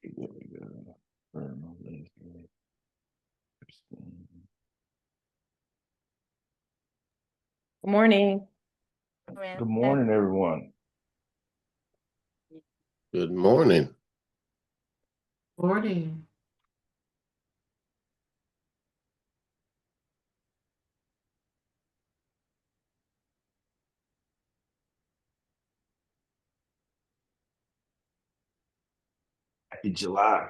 There we go. Good morning. Good morning, everyone. Good morning. Morning. Happy July.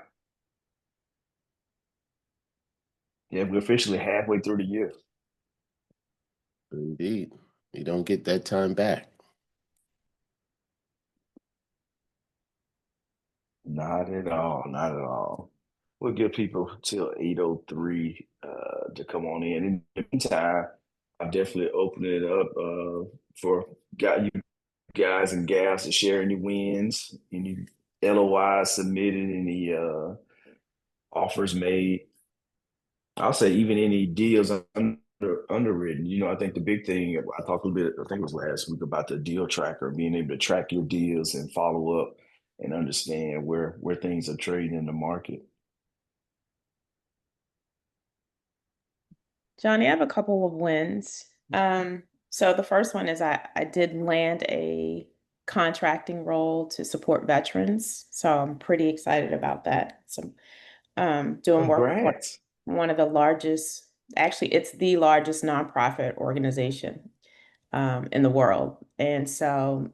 Yeah, we're officially halfway through the year. Indeed. You don't get that time back. Not at all. Not at all. We'll give people till 8:03 to come on in. In the meantime, I'll definitely open it up for you guys and gals to share any wins, any LOIs submitted, any offers made. I'll say even any deals underwritten. I think the big thing I talked a little bit, I think it was last week, about the deal tracker, being able to track your deals and follow up and understand where things are trading in the market. Johnny, I have a couple of wins. So the first one is I did land a contracting role to support veterans. So I'm pretty excited about that. So doing work for Congrats. one of the largest, actually it's the largest nonprofit organization in the world. And so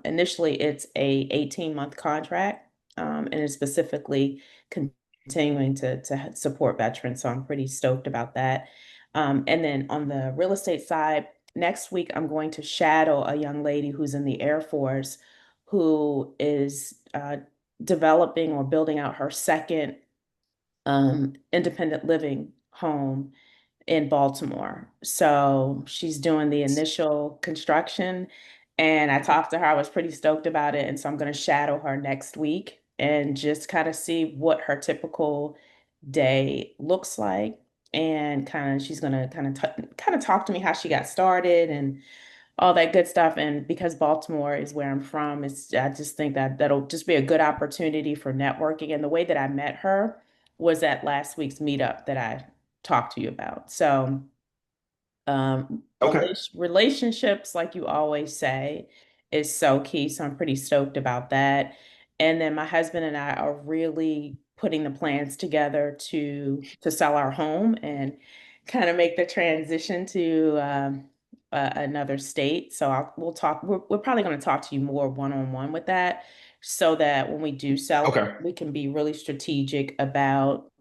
initially it's a 18-month contract, and it's specifically continuing to support veterans. So I'm pretty stoked about that. And then on the real estate side, next week I'm going to shadow a young lady who's in the Air Force who is developing or building out her second independent living home in Baltimore. So she's doing the initial construction, and I talked to her. I was pretty stoked about it. And so I'm going to shadow her next week and just kind of see what her typical day looks like. And she's going to kind of talk to me how she got started and all that good stuff. And because Baltimore is where I'm from, I just think that that'll just be a good opportunity for networking. And the way that I met her was at last week's meetup that I talked to you about. So Okay. relationships, like you always say, is so key. So I'm pretty stoked about that. And then my husband and I are really putting the plans together to sell our home and kind of make the transition to another state. So we'll talk. We're probably going to talk to you more one-on-one with that, so that when we do sell it, Okay. we can be really strategic about,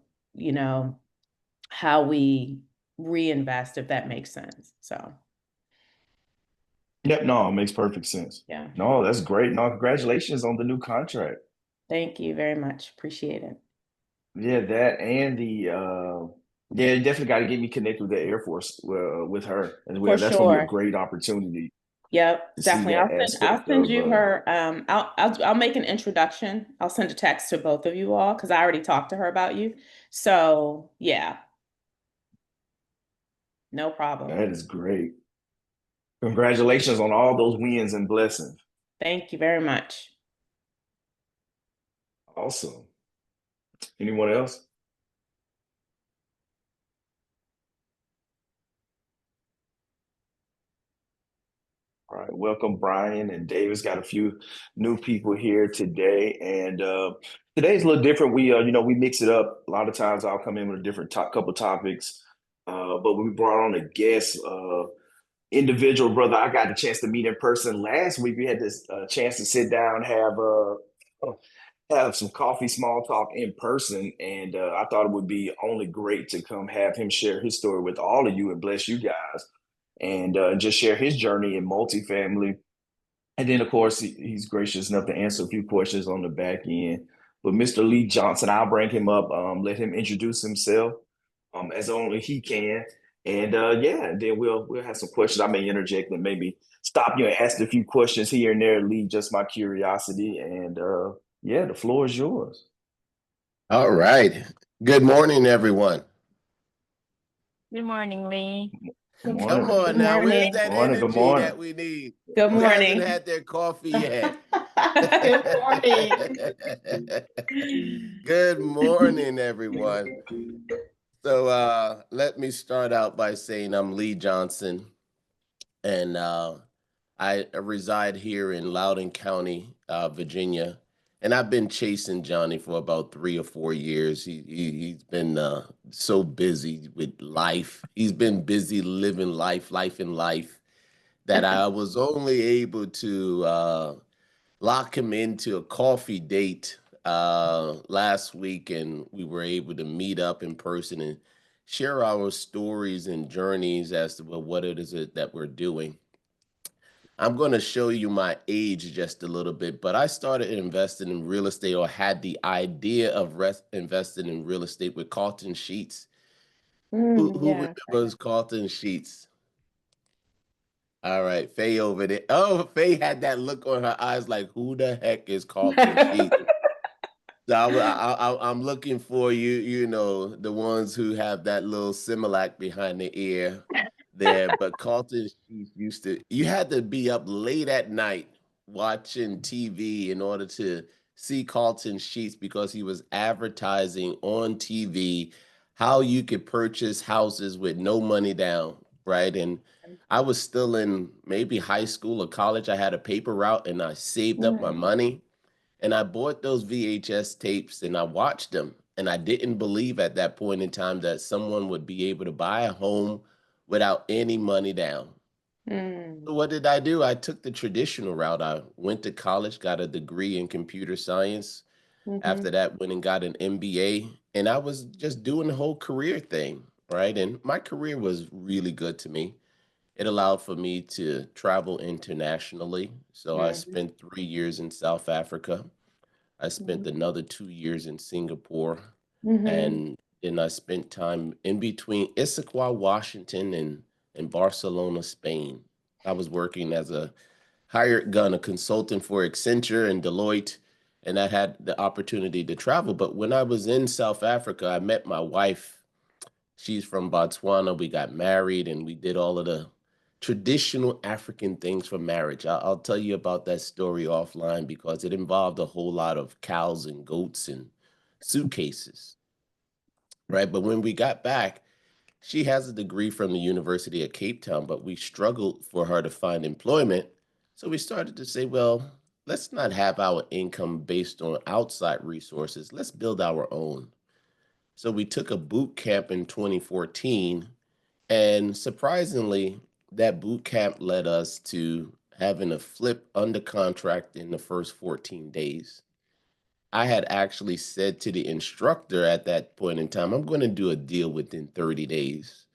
how we reinvest, if that makes sense. So Yep. No, it makes perfect sense. yeah, No, that's great. No, congratulations on the new contract. thank you very much. Appreciate it. Yeah, that and yeah, you definitely got to get me connected with the Air Force with her as well. For That's gonna be a sure. great opportunity Yep, to see definitely. that I'll aspect send of you her. I'll make an introduction. I'll send a text to both of you all because I already talked to her about you. So yeah, no problem. that is great. Congratulations on all those wins and blessings. Thank you very much. Awesome. Anyone else? All right, welcome, Brian and Davis. Got a few new people here today, and today's a little different. We mix it up. A lot of times, I'll come in with a different couple topics, but we brought on a guest, individual brother. I got the chance to meet in person last week. We had this chance to sit down, have some coffee, small talk in person, and I thought it would be only great to come have him share his story with all of you and bless you guys, and just share his journey in multifamily. And then, of course, he's gracious enough to answer a few questions on the back end. But Mr. Lee Johnson, I'll bring him up, let him introduce himself as only he can. And yeah, then we'll have some questions. I may interject and maybe stop you and ask a few questions here and there, Lee, just my curiosity. And yeah, the floor is yours. All right. Good morning, everyone. Good morning, Lee. Good Come morning. Good on now. Where's morning. that Good morning. Good energy morning. that we need? Good Who hasn't morning. had their coffee yet? Good morning. Good morning, everyone. So let me start out by saying I'm Lee Johnson, and I reside here in Loudoun County, Virginia. And I've been chasing Johnny for about 3 or 4 years. He's been so busy with life. He's been busy living life in life, that I was only able to lock him into a coffee date last week, and we were able to meet up in person and share our stories and journeys as to what it is that we're doing. I'm going to show you my age just a little bit, but I started investing in real estate, or had the idea of investing in real estate, with Carlton Sheets. Who Yeah. remembers Carlton Sheets? All right, Faye over there. Oh, Faye had that look on her eyes like, who the heck is Carlton Sheets? So I'm looking for the ones who have that little Similac behind the ear there. But Carlton Sheets you had to be up late at night watching TV in order to see Carlton Sheets, because he was advertising on TV how you could purchase houses with no money down, right? And I was still in maybe high school or college. I had a paper route, and I saved up my money, and I bought those VHS tapes and I watched them. And I didn't believe at that point in time that someone would be able to buy a home without any money down. So what did I do? I took the traditional route. I went to college, got a degree in computer science. After that, went and got an MBA. And I was just doing the whole career thing, right? And my career was really good to me. It allowed for me to travel internationally. So I spent 3 years in South Africa. I spent another 2 years in Singapore, and then I spent time in between Issaquah, Washington, and Barcelona, Spain. I was working as a hired gun, a consultant for Accenture and Deloitte, and I had the opportunity to travel. But when I was in South Africa, I met my wife. She's from Botswana. We got married, and we did all of the traditional African things for marriage. I'll tell you about that story offline, because it involved a whole lot of cows and goats and suitcases, right? But when we got back, she has a degree from the University of Cape Town, but we struggled for her to find employment. So we started to say, well, let's not have our income based on outside resources. Let's build our own. So we took a boot camp in 2014, and surprisingly, that boot camp led us to having a flip under contract in the first 14 days. I had actually said to the instructor at that point in time, I'm going to do a deal within 30 days.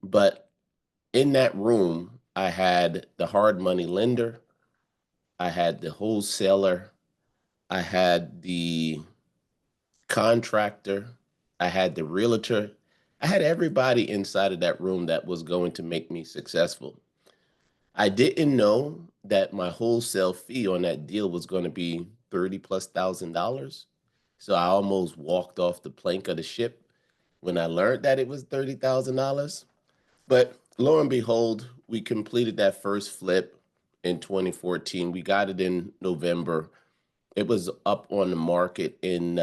But in that room, I had the hard money lender, I had the wholesaler, I had the contractor, I had the realtor. I had everybody inside of that room that was going to make me successful. I didn't know that my wholesale fee on that deal was going to be 30 plus $1,000. So I almost walked off the plank of the ship when I learned that it was $30,000. But lo and behold, we completed that first flip in 2014. We got it in November. It was up on the market in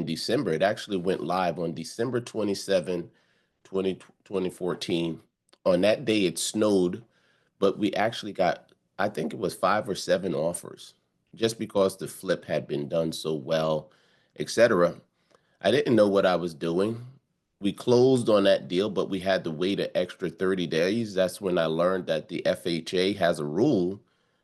December. It actually went live on December 27, 2014. On that day, it snowed, but we actually got, I think it was 5 or 7 offers, just because the flip had been done so well, etc. I didn't know what I was doing. We closed on that deal, but we had to wait an extra 30 days. That's when I learned that the FHA has a rule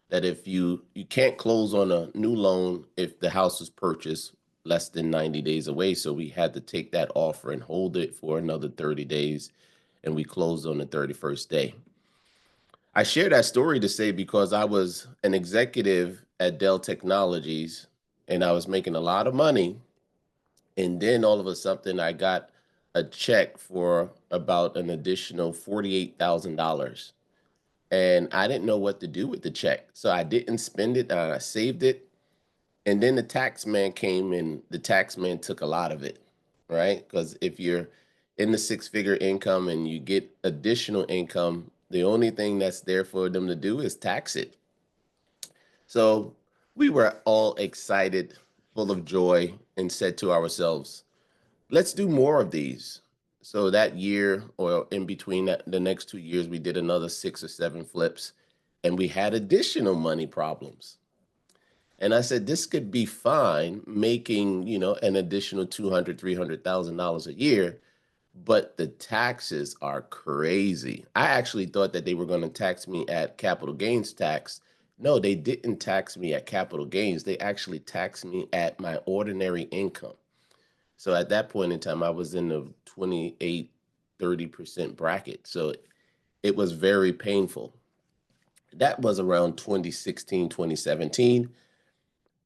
that if you can't close on a new loan if the house is purchased less than 90 days away. So we had to take that offer and hold it for another 30 days, and we closed on the 31st day. I share that story to say, because I was an executive at Dell Technologies and I was making a lot of money, and then all of a sudden I got a check for about an additional $48,000. And I didn't know what to do with the check. So I didn't spend it, and I saved it. And then the tax man came, and the tax man took a lot of it, right? Because if you're in the 6-figure income and you get additional income, the only thing that's there for them to do is tax it. So we were all excited, full of joy, and said to ourselves, let's do more of these. So that year, or in between the next 2 years, we did another 6 or 7 flips, and we had additional money problems. And I said, this could be fine making, an additional $200,000, $300,000 a year, but the taxes are crazy. I actually thought that they were going to tax me at capital gains tax. No, they didn't tax me at capital gains. They actually taxed me at my ordinary income. So at that point in time, I was in the 28, 30% bracket. So it was very painful. That was around 2016, 2017.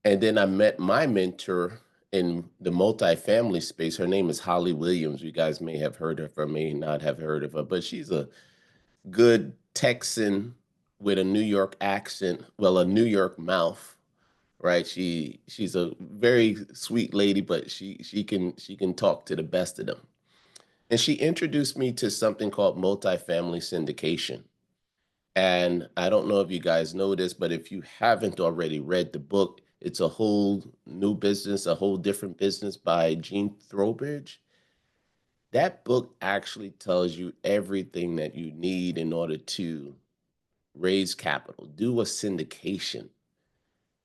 And then I met my mentor in the multifamily space. Her name is Holly Williams. You guys may have heard of her, may not have heard of her, but she's a good Texan with a New York accent, well, a New York mouth, right? She's a very sweet lady, but she can talk to the best of them. And she introduced me to something called multifamily syndication. And I don't know if you guys know this, but if you haven't already read the book, it's a whole new business, a whole different business by Gene Throwbridge. That book actually tells you everything that you need in order to raise capital, do a syndication.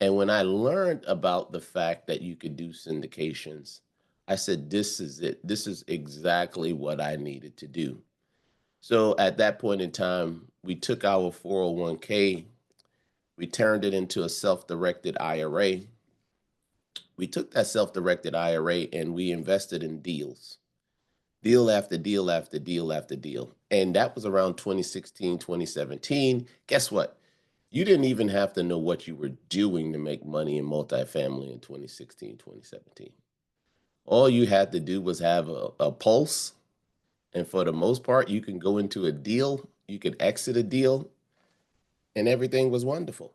And when I learned about the fact that you could do syndications, I said, this is it. This is exactly what I needed to do. So at that point in time, we took our 401k, we turned it into a self-directed IRA. We took that self-directed IRA and we invested in deals, deal after deal after deal after deal. And that was around 2016, 2017. Guess what? You didn't even have to know what you were doing to make money in multifamily in 2016, 2017. All you had to do was have a pulse. And for the most part, you can go into a deal, you could exit a deal, and everything was wonderful.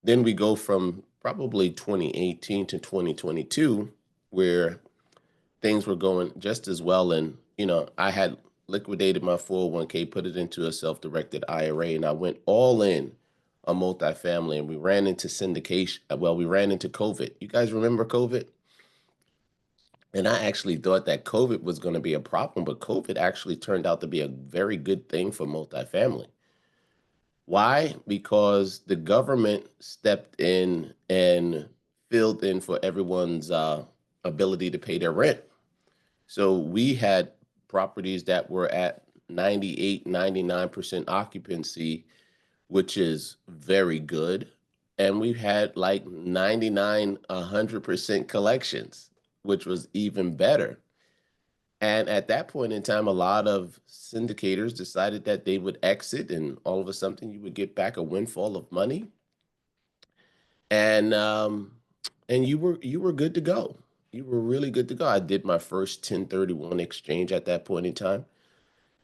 Then we go from probably 2018 to 2022, where things were going just as well. And, I had liquidated my 401k, put it into a self-directed IRA, and I went all in on multifamily. And we ran into syndication. Well, we ran into COVID. You guys remember COVID? And I actually thought that COVID was going to be a problem, but COVID actually turned out to be a very good thing for multifamily. Why? Because the government stepped in and filled in for everyone's ability to pay their rent. So we had properties that were at 98, 99% occupancy, which is very good. And we had like 99, 100% collections, which was even better. And at that point in time, a lot of syndicators decided that they would exit, and all of a sudden, you would get back a windfall of money, and you were good to go. You were really good to go. I did my first 1031 exchange at that point in time,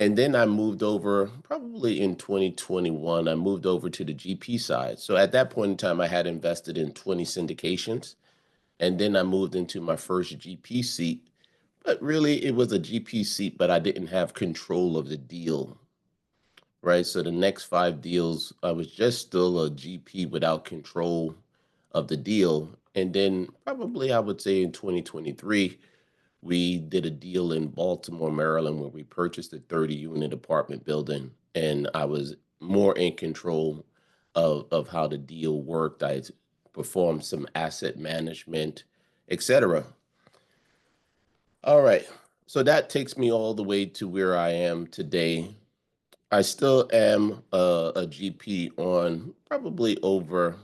and then I moved over probably in 2021. I moved over to the GP side. So at that point in time, I had invested in 20 syndications, and then I moved into my first GP seat. But really, it was a GP seat, but I didn't have control of the deal, right? So the next 5 deals, I was just still a GP without control of the deal. And then probably I would say in 2023, we did a deal in Baltimore, Maryland, where we purchased a 30-unit apartment building, and I was more in control of how the deal worked. I performed some asset management, etc. All right. So that takes me all the way to where I am today. I still am a GP on probably over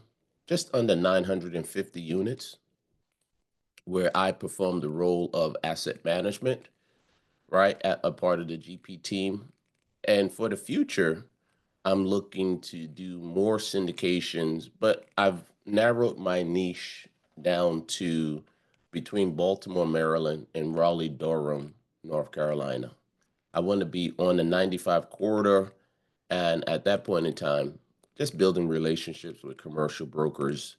just under 950 units, where I perform the role of asset management, right, at a part of the GP team. And for the future, I'm looking to do more syndications, but I've narrowed my niche down to between Baltimore, Maryland, and Raleigh, Durham, North Carolina. I want to be on the 95 corridor, and at that point in time, just building relationships with commercial brokers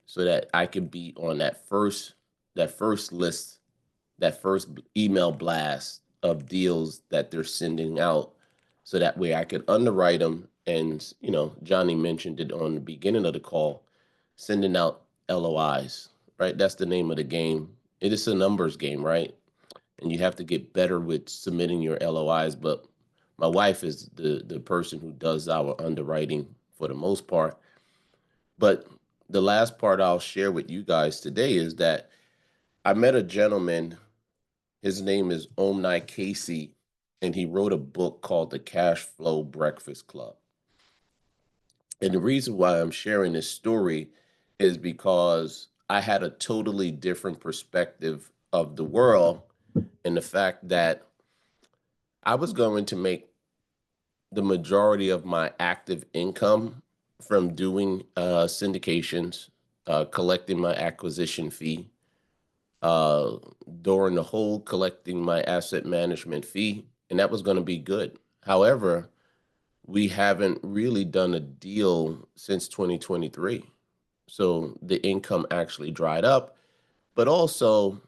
so that I can be on that first list, that first email blast of deals that they're sending out, so that way I could underwrite them And, Johnny mentioned it on the beginning of the call, sending out LOIs, right? That's the name of the game. It is a numbers game, right? And you have to get better with submitting your LOIs. But my wife is the person who does our underwriting for the most part. But the last part I'll share with you guys today is that I met a gentleman. His name is Omni Casey, and he wrote a book called The Cash Flow Breakfast Club. And the reason why I'm sharing this story is because I had a totally different perspective of the world, and the fact that I was going to make the majority of my active income from doing syndications, collecting my acquisition fee, uh, during the whole collecting my asset management fee, and that was going to be good. However, we haven't really done a deal since 2023. So the income actually dried up, but also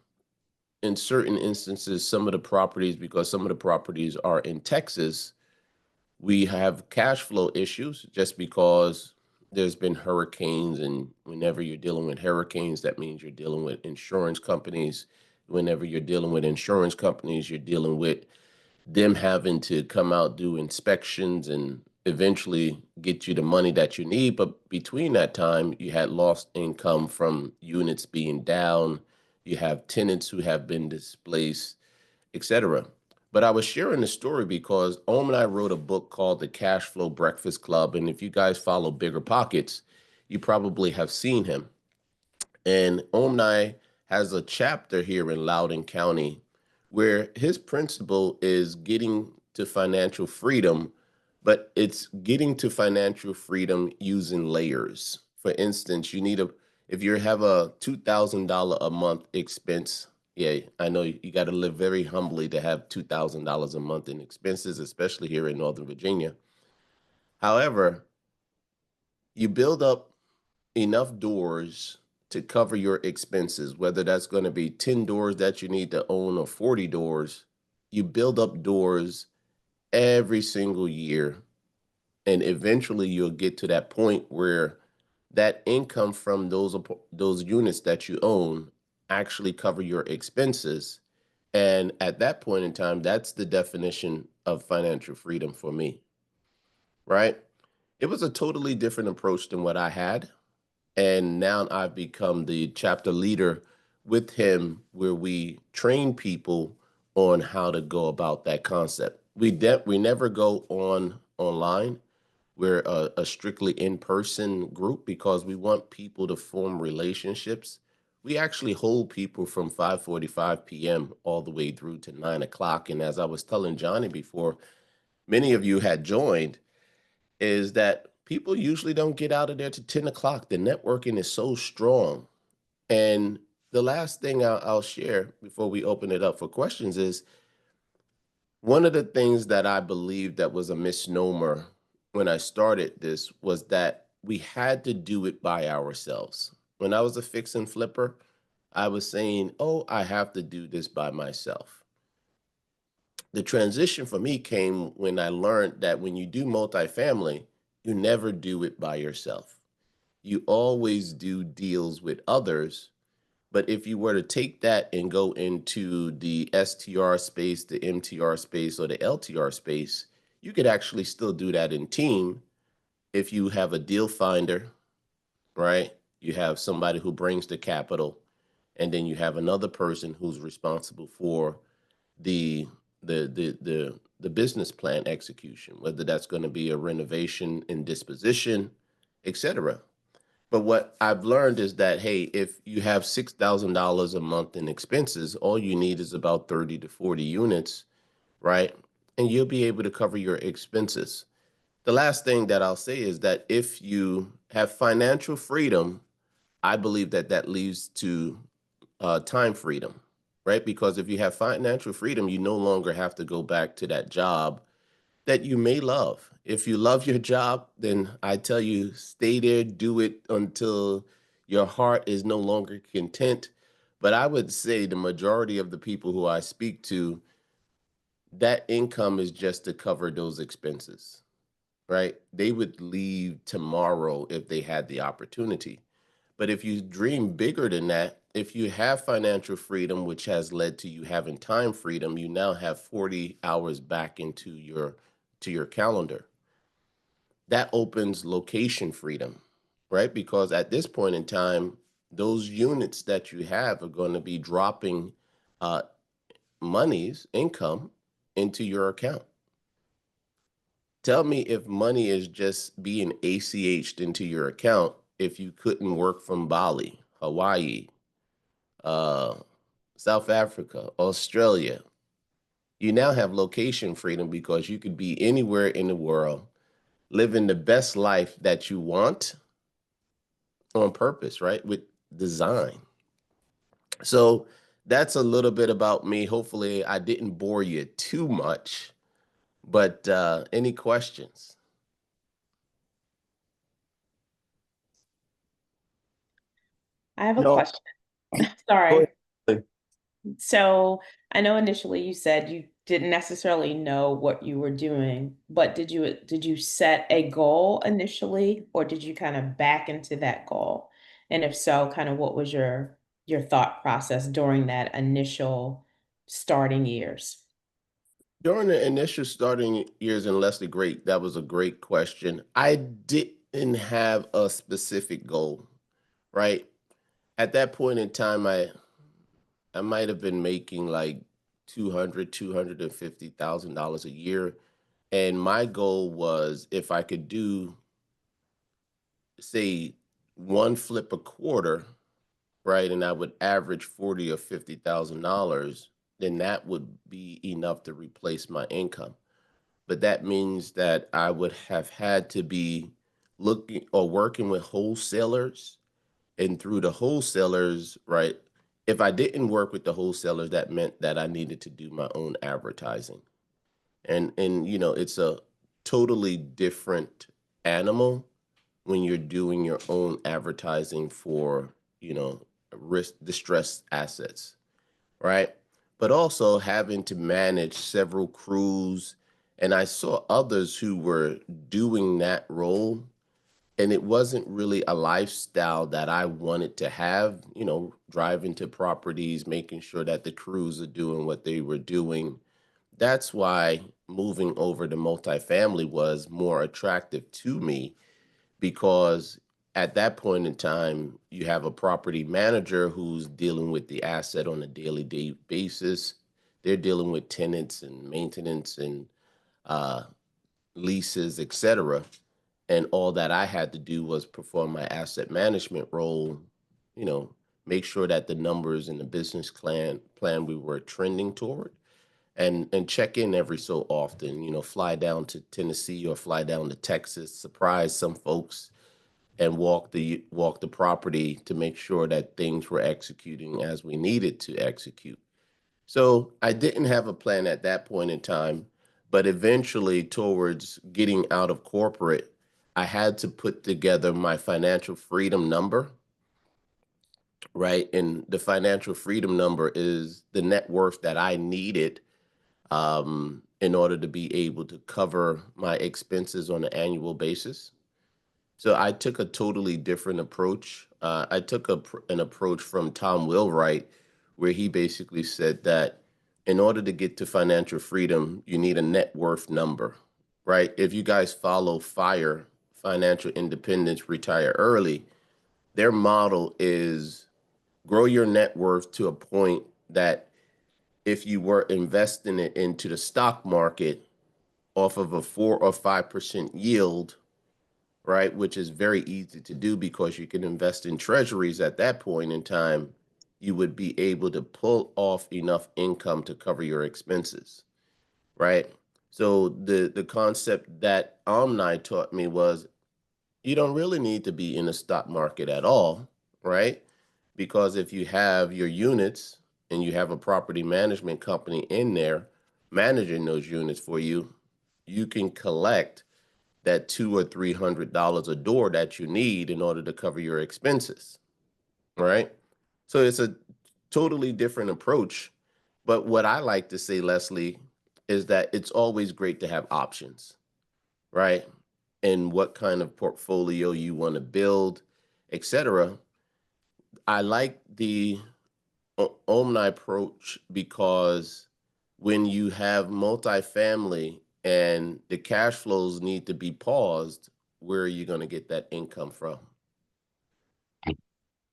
in certain instances, some of the properties, because some of the properties are in Texas, we have cash flow issues just because there's been hurricanes. And whenever you're dealing with hurricanes, that means you're dealing with insurance companies. Whenever you're dealing with insurance companies, you're dealing with them having to come out, do inspections, and eventually get you the money that you need. But between that time, you had lost income from units being down. You have tenants who have been displaced, etc. But I was sharing the story because Om and I wrote a book called The Cash Flow Breakfast Club. And if you guys follow Bigger Pockets, you probably have seen him. And Omni has a chapter here in Loudoun County where his principle is getting to financial freedom, but it's getting to financial freedom using layers. For instance, if you have a $2,000 a month expense, yeah, I know you got to live very humbly to have $2,000 a month in expenses, especially here in Northern Virginia. However, you build up enough doors to cover your expenses, whether that's going to be 10 doors that you need to own or 40 doors. You build up doors every single year, and eventually you'll get to that point where that income from those units that you own actually cover your expenses. And at that point in time, that's the definition of financial freedom for me, right? It was a totally different approach than what I had. And now I've become the chapter leader with him, where we train people on how to go about that concept. We never go online. We're a strictly in-person group because we want people to form relationships. We actually hold people from 5:45 p.m. all the way through to 9 o'clock. And as I was telling Johnny before, many of you had joined, is that people usually don't get out of there to 10 o'clock. The networking is so strong. And the last thing I'll share before we open it up for questions is one of the things that I believe that was a misnomer when I started this was that we had to do it by ourselves. When I was a fix and flipper, I was saying, oh, I have to do this by myself. The transition for me came when I learned that when you do multifamily, you never do it by yourself. You always do deals with others. But if you were to take that and go into the STR space, the MTR space, or the LTR space, you could actually still do that in team if you have a deal finder, right? You have somebody who brings the capital, and then you have another person who's responsible for the the business plan execution, whether that's going to be a renovation and disposition, etc. But what I've learned is that, hey, if you have $6,000 a month in expenses, all you need is about 30 to 40 units, right? And you'll be able to cover your expenses. The last thing that I'll say is that if you have financial freedom, I believe that that leads to time freedom, right? Because if you have financial freedom, you no longer have to go back to that job that you may love. If you love your job, then I tell you, stay there, do it until your heart is no longer content. But I would say the majority of the people who I speak to, that income is just to cover those expenses. right? They would leave tomorrow if they had the opportunity. But if you dream bigger than that, if you have financial freedom, which has led to you having time freedom, you now have 40 hours back into your calendar. That opens location freedom, right? Because at this point in time, those units that you have are going to be dropping uh, monies, income into your account. Tell me if money is just being ACH'd into your account if you couldn't work from Bali, Hawaii, uh, South Africa, Australia. You now have location freedom because you could be anywhere in the world, living the best life that you want on purpose, right? With design. So that's a little bit about me. Hopefully, I didn't bore you too much, but any questions? I have a No, question. go Sorry. ahead. So I know initially you said you didn't necessarily know what you were doing, but did you set a goal initially, or did you kind of back into that goal? And if so, kind of what was your thought process during that initial starting years? During the initial starting years, and Leslie, great, that was a great question. I didn't have a specific goal, right? At that point in time, I might have been making like 250,000 dollars a year. And my goal was if I could do, say, one flip a quarter, right, and I would average 40 or $50,000, then that would be enough to replace my income. But that means that I would have had to be looking or working with wholesalers, and through the wholesalers, right? If I didn't work with the wholesalers, that meant that I needed to do my own advertising. And it's a totally different animal when you're doing your own advertising for, risk distressed assets, right? But also having to manage several crews. And I saw others who were doing that role, and it wasn't really a lifestyle that I wanted to have, driving to properties, making sure that the crews are doing what they were doing. That's why moving over to multifamily was more attractive to me, because at that point in time, you have a property manager who's dealing with the asset on a daily day basis. They're dealing with tenants and maintenance and uh, leases, etc. And all that I had to do was perform my asset management role, you know, make sure that the numbers in the business plan we were trending toward, and check in every so often, fly down to Tennessee or fly down to Texas, surprise some folks, and walk the property to make sure that things were executing as we needed to execute. So I didn't have a plan at that point in time, but eventually, towards getting out of corporate, I had to put together my financial freedom number, right? And the financial freedom number is the net worth that I needed in order to be able to cover my expenses on an annual basis. So I took a totally different approach. I took an approach from Tom Wheelwright, where he basically said that in order to get to financial freedom, you need a net worth number, right? If you guys follow FIRE, Financial Independence, Retire Early, their model is grow your net worth to a point that if you were investing it into the stock market off of a 4 or 5% yield, right? Which is very easy to do because you can invest in treasuries at that point in time, you would be able to pull off enough income to cover your expenses, right? So the concept that Omni taught me was you don't really need to be in the stock market at all, right? Because if you have your units and you have a property management company in there managing those units for you, you can collect that $200 or $300 a door that you need in order to cover your expenses, right? So it's a totally different approach. But what I like to say, Leslie, is that it's always great to have options, right? and what kind of portfolio you want to build, etc. I like the Omni approach because when you have multifamily and the cash flows need to be paused, where are you going to get that income from?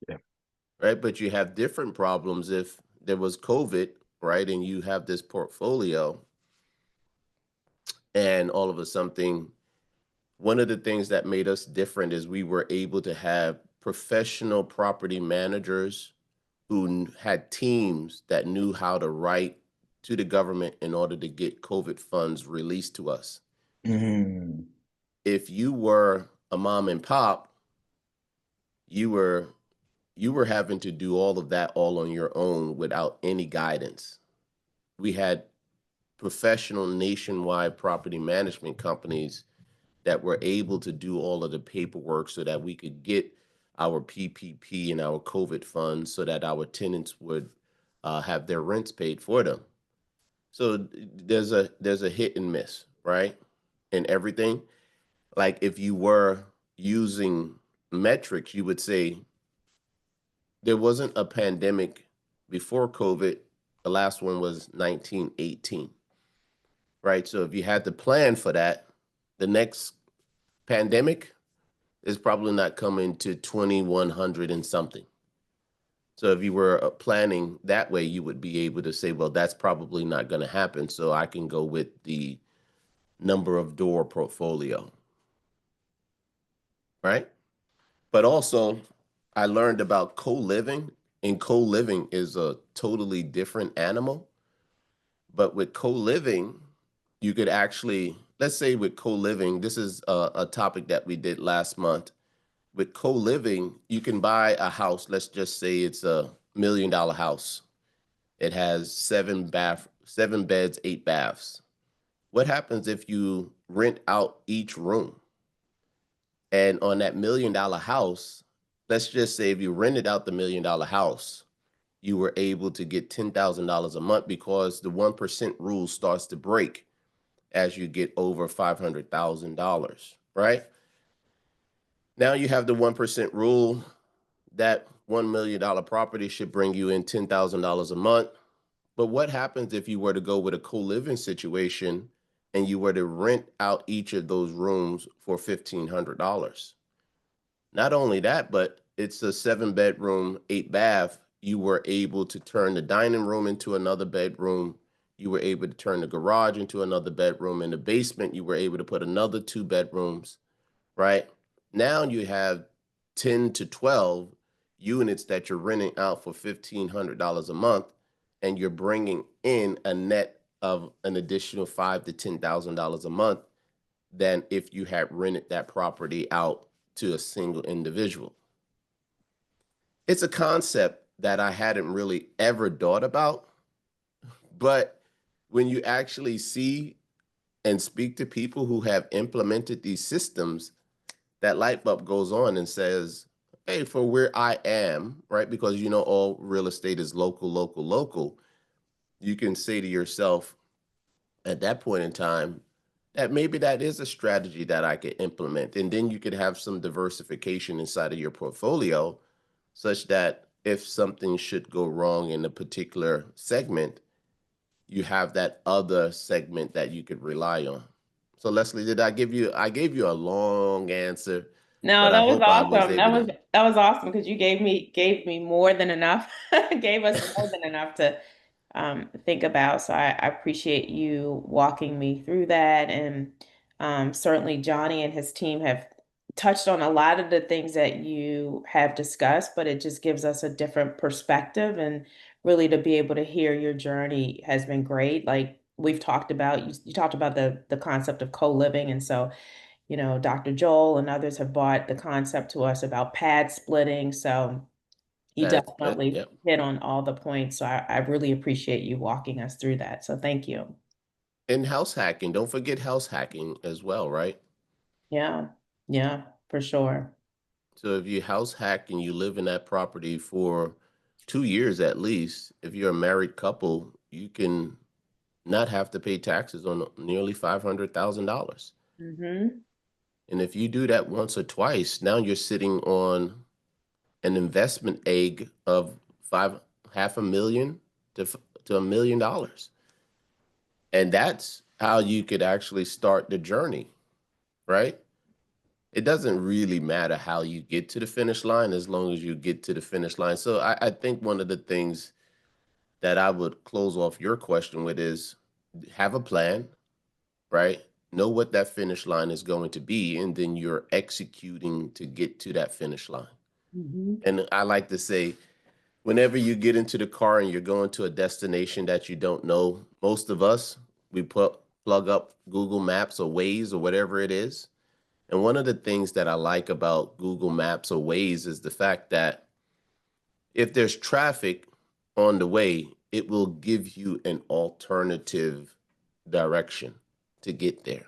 Yeah. Right? But you have different problems if there was COVID, right? And you have this portfolio and all of a something. One of the things that made us different is we were able to have professional property managers who had teams that knew how to write to the government in order to get COVID funds released to us. Mm. If you were a mom and pop, you were having to do all of that all on your own without any guidance. We had professional nationwide property management companies that were able to do all of the paperwork so that we could get our PPP and our COVID funds so that our tenants would have their rents paid for them. So there's a hit and miss, right? And everything. Like if you were using metrics, you would say there wasn't a pandemic before COVID. The last one was 1918, right? So if you had to plan for that, the next pandemic is probably not coming to 2100 and something. So if you were planning that way, you would be able to say, well, that's probably not going to happen. So I can go with the number of door portfolio, right? But also, I learned about co-living, and co-living is a totally different animal. But with co-living, you could actually, let's say with co-living, this is a topic that we did last month. With co-living, you can buy a house. Let's just say it's $1 million house. It has 7 beds, 8 baths. What happens if you rent out each room? And on that $1 million house, let's just say if you rented out the $1 million house, you were able to get $10,000 a month because the 1% rule starts to break as you get over $500,000, right? Now you have the 1% rule. That $1 million property should bring you in $10,000 a month. But what happens if you were to go with a co-living situation and you were to rent out each of those rooms for $1,500? Not only that, but it's a 7 bedroom, 8 bath. You were able to turn the dining room into another bedroom. You were able to turn the garage into another bedroom. In the basement, you were able to put another 2 bedrooms, right? Now you have 10 to 12 units that you're renting out for $1,500 a month, and you're bringing in a net of an additional $5,000 to $10,000 a month than if you had rented that property out to a single individual. It's a concept that I hadn't really ever thought about, but when you actually see and speak to people who have implemented these systems, that light bulb goes on and says, hey, for where I am, right? Because you know all real estate is local, local, local. You can say to yourself at that point in time that maybe that is a strategy that I could implement. And then you could have some diversification inside of your portfolio such that if something should go wrong in a particular segment, you have that other segment that you could rely on. So Leslie, I gave you a long answer, No, but I that was hope I was awesome. able to. That was awesome because you gave me more than enough, gave us more than enough to think about. So I appreciate you walking me through that. And certainly Johnny and his team have touched on a lot of the things that you have discussed, but it just gives us a different perspective. And really to be able to hear your journey has been great. Like we've talked about, you talked about the concept of co-living. And so Dr. Joel and others have brought the concept to us about pad splitting. So you That's it. definitely Yep. hit on all the points. So I really appreciate you walking us through that. So thank you. And house hacking. Don't forget house hacking as well, right? Yeah. Yeah, for sure. So if you house hack and you live in that property for 2 years at least, if you're a married couple, you can not have to pay taxes on nearly $500,000. Hmm. And if you do that once or twice, now you're sitting on an investment egg of half a million to $1 million. And that's how you could actually start the journey, right? It doesn't really matter how you get to the finish line as long as you get to the finish line. So I think one of the things that I would close off your question with is have a plan, right? Know what that finish line is going to be, and then you're executing to get to that finish line. Mhm. And I like to say, whenever you get into the car and you're going to a destination that you don't know, most of us, we plug up Google Maps or Waze or whatever it is. And one of the things that I like about Google Maps or Waze is the fact that if there's traffic on the way, it will give you an alternative direction to get there.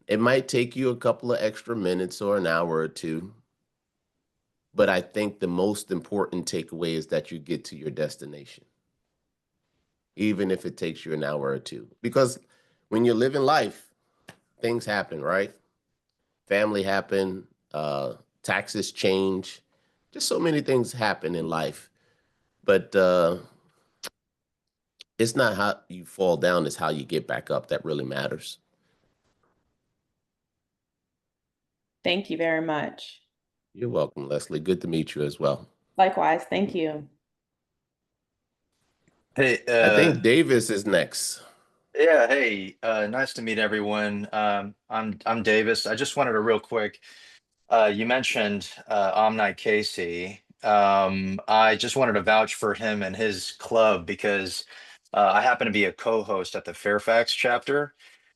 It might take you a couple of extra minutes or an hour or two, but I think the most important takeaway is that you get to your destination, even if it takes you an hour or two. Because when you're living life, things happen, right? Family happen, taxes change, just so many things happen in life. But it's not how you fall down, it's how you get back up that really matters. Thank you very much. You're welcome, Leslie. Good to meet you as well. Likewise, thank you. Hey, I think Davis is next. yeah, hey, nice to meet everyone. I'm Davis. I just wanted a real quick, you mentioned Omni Casey. I just wanted to vouch for him and his club because I happen to be a co-host at the Fairfax chapter,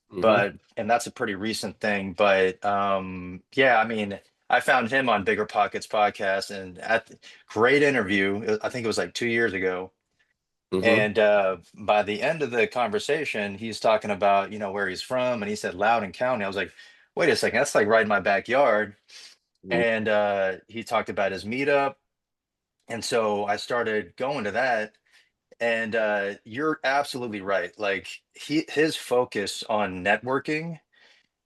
Hmm. and that's a pretty recent thing. But yeah, I mean, I found him on Bigger Pockets podcast and great interview. I think it was like 2 years ago. Hmm. And by the end of the conversation, he's talking about, where he's from, and he said Loudoun County. I was like, wait a second, that's like right in my backyard. And he talked about his meetup. And so I started going to that. And you're absolutely right. Like his focus on networking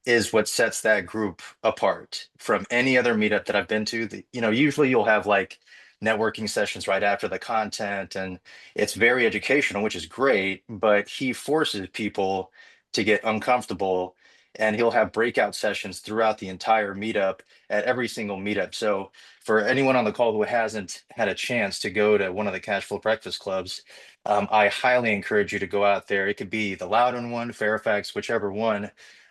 is what sets that group apart from any other meetup that I've been to. Usually you'll have like networking sessions right after the content, and it's very educational, which is great, but he forces people to get uncomfortable, and he'll have breakout sessions throughout the entire meetup at every single meetup. So for anyone on the call who hasn't had a chance to go to one of the cash flow breakfast clubs, I highly encourage you to go out there. It could be the Loudon one, Fairfax, whichever one.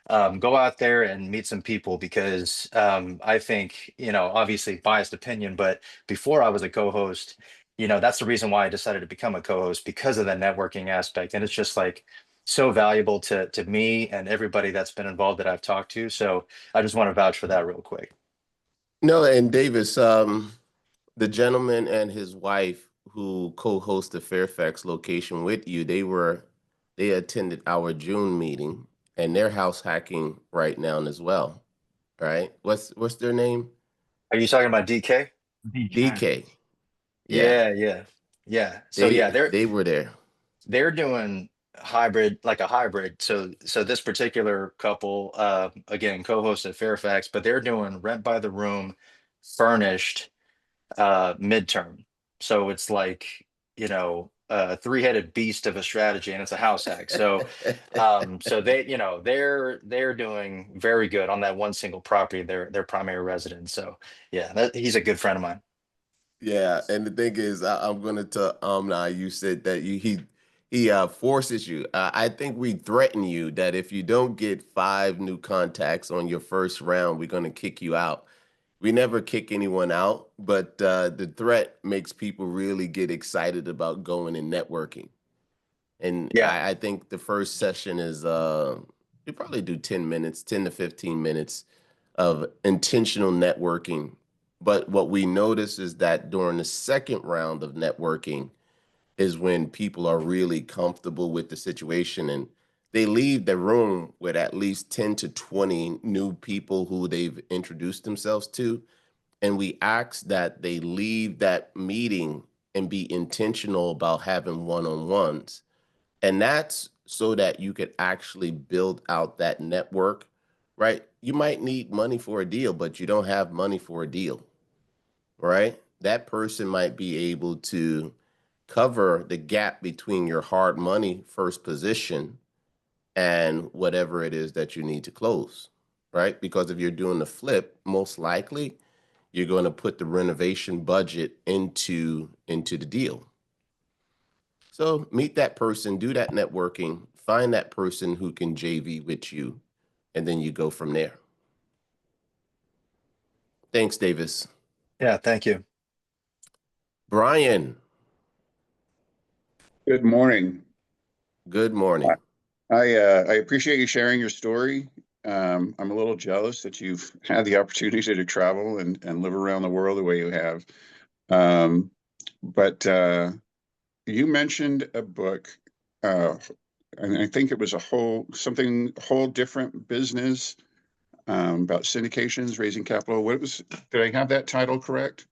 Go out there and meet some people because I think, obviously biased opinion, but before I was a co-host, that's the reason why I decided to become a co-host because of the networking aspect. And it's just like so valuable to me and everybody that's been involved that I've talked to. So I just want to vouch for that real quick. No, and Davis, the gentleman and his wife who co-host the Fairfax location with you, they attended our June meeting, and they're house hacking right now as well. Right? What's their name? Are you talking about DK? DK. DK. Yeah, Yeah, yeah, yeah. So yeah, they were there. they're doing hybrid, like a hybrid. So this particular couple, again, co-host at Fairfax, but they're doing rent by the room, furnished, midterm. So it's like, a three-headed beast of a strategy, and it's a house hack. So so they're doing very good on that one single property, their primary residence. So yeah, he's a good friend of mine. Yeah, and the thing is, I'm gonna tell Amna. You said that he forces you. I think we threaten you that if you don't get 5 new contacts on your first round, we're gonna kick you out. We never kick anyone out, but the threat makes people really get excited about going and networking. And Yeah. I think the first session is we probably do 10 minutes, 10 to 15 minutes of intentional networking. But what we notice is that during the second round of networking is when people are really comfortable with the situation and they leave the room with at least 10 to 20 new people who they've introduced themselves to. And we ask that they leave that meeting and be intentional about having one-on-ones. And that's so that you could actually build out that network right? You might need money for a deal, but you don't have money for a deal, right? That person might be able to cover the gap between your hard money first position and whatever it is that you need to close, right? Because if you're doing the flip, most likely you're going to put the renovation budget into the deal. So meet that person, do that networking, find that person who can JV with you, and then you go from there. Thanks, Davis. Yeah, thank you. Brian, Good morning. good morning. I appreciate you sharing your story. I'm a little jealous that you've had the opportunity to travel and live around the world the way you have. But you mentioned a book, and I think it was a whole different business about syndications, raising capital. Did I have that title correct?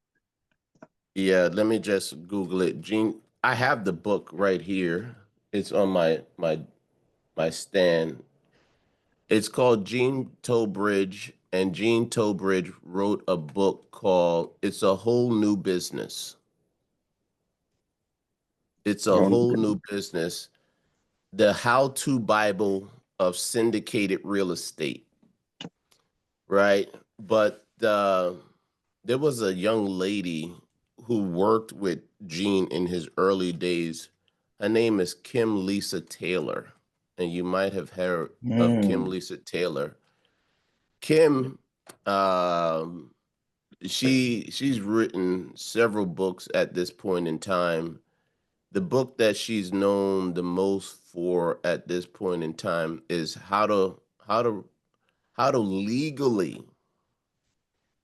Yeah, let me just Google it. Gene, I have the book right here. It's on my stand. It's called Gene Tobridge, and Gene Tobridge wrote a book called It's a Whole New Business. It's a whole new business, the how-to Bible of syndicated real estate, right? But there was a young lady who worked with Gene in his early days. Her name is Kim Lisa Taylor, and you might have heard of Kim Lisa Taylor. Kim, she's written several books at this point in time. The book that she's known the most for at this point in time is how to legally,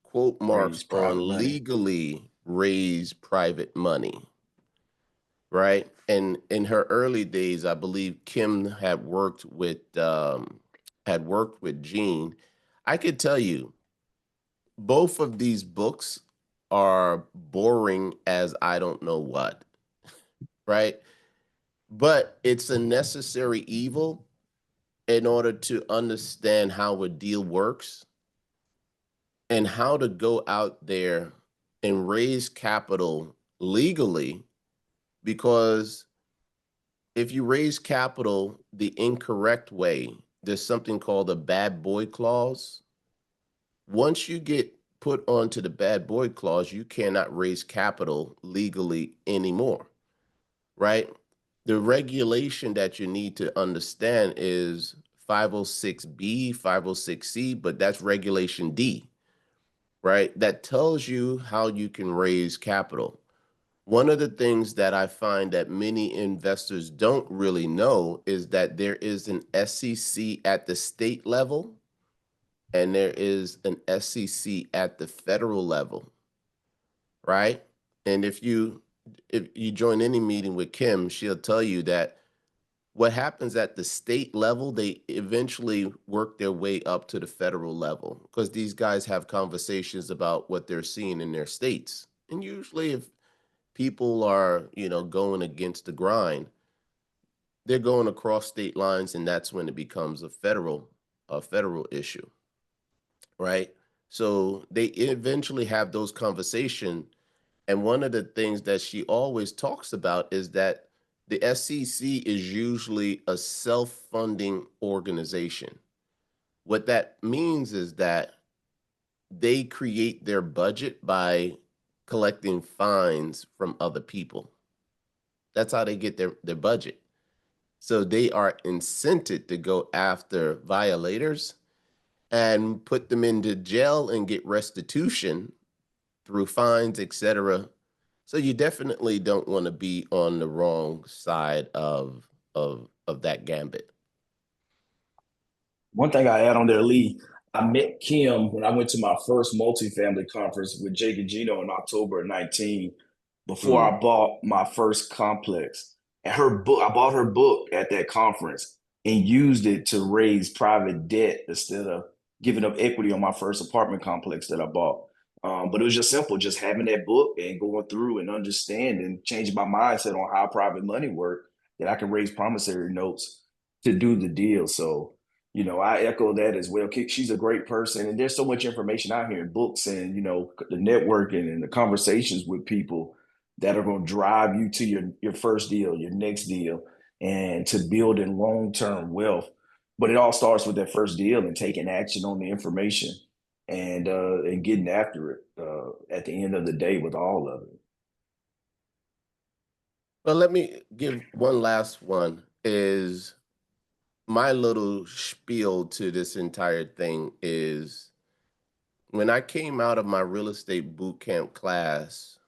quote Raise marks private on money. legally raise private money, right? And in her early days, I believe Kim had worked with Gene. I could tell you, both of these books are boring as I don't know what, right? But it's a necessary evil in order to understand how a deal works and how to go out there and raise capital legally. Because if you raise capital the incorrect way, there's something called a bad boy clause. Once you get put onto the bad boy clause, you cannot raise capital legally anymore, right? The regulation that you need to understand is 506B, 506C, but that's regulation D, right? That tells you how you can raise capital. One of the things that I find that many investors don't really know is that there is an SEC at the state level and there is an SEC at the federal level, right? And if you join any meeting with Kim, she'll tell you that what happens at the state level, they eventually work their way up to the federal level because these guys have conversations about what they're seeing in their states. And usually if people are, going against the grind, they're going across state lines, and that's when it becomes a federal issue, right? So they eventually have those conversations. And one of the things that she always talks about is that the SEC is usually a self-funding organization. What that means is that they create their budget by collecting fines from other people. That's how they get their budget. So they are incented to go after violators and put them into jail and get restitution through fines, etc. So you definitely don't want to be on the wrong side of that gambit. One thing I add on there, Lee, I met Kim when I went to my first multifamily conference with Jake and Gino in October of 19, before Mm. I bought my first complex. And her book, I bought her book at that conference and used it to raise private debt instead of giving up equity on my first apartment complex that I bought. But it was just simple, just having that book and going through and understanding, changing my mindset on how private money worked, that I could raise promissory notes to do the deal. So I echo that as well. She's a great person, and there's so much information out here in books and the networking and the conversations with people that are going to drive you to your first deal, your next deal, and to building long-term wealth. But it all starts with that first deal and taking action on the information and getting after it at the end of the day with all of it. Well, let me give one last one. Is my little spiel to this entire thing is when I came out of my real estate boot camp class,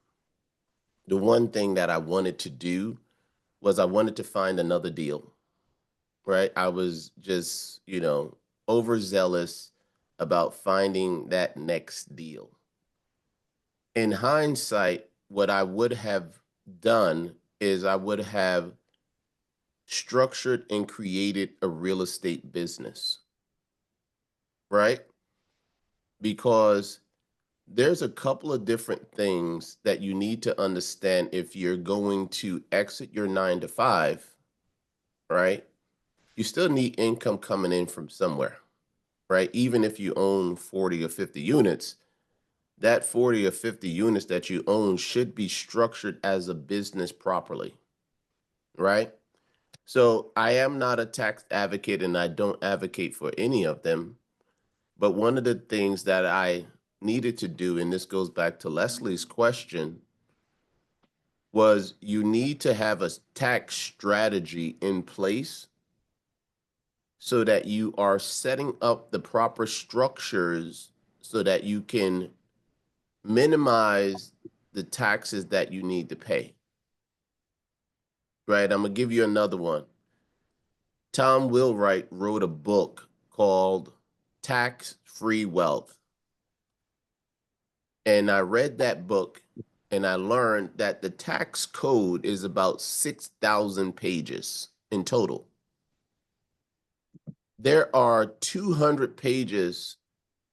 the one thing that I wanted to do was I wanted to find another deal, right? I was just, overzealous about finding that next deal. In hindsight, what I would have done is I would have structured and created a real estate business, right? Because there's a couple of different things that you need to understand if you're going to exit your 9 to 5, right? You still need income coming in from somewhere, right? Even if you own 40 or 50 units, that 40 or 50 units that you own should be structured as a business properly, right? So I am not a tax advocate and I don't advocate for any of them. But one of the things that I needed to do, and this goes back to Leslie's question, was you need to have a tax strategy in place so that you are setting up the proper structures so that you can minimize the taxes that you need to pay. Right? I'm going to give you another one. Tom Wheelwright wrote a book called Tax Free Wealth. And I read that book and I learned that the tax code is about 6,000 pages in total. There are 200 pages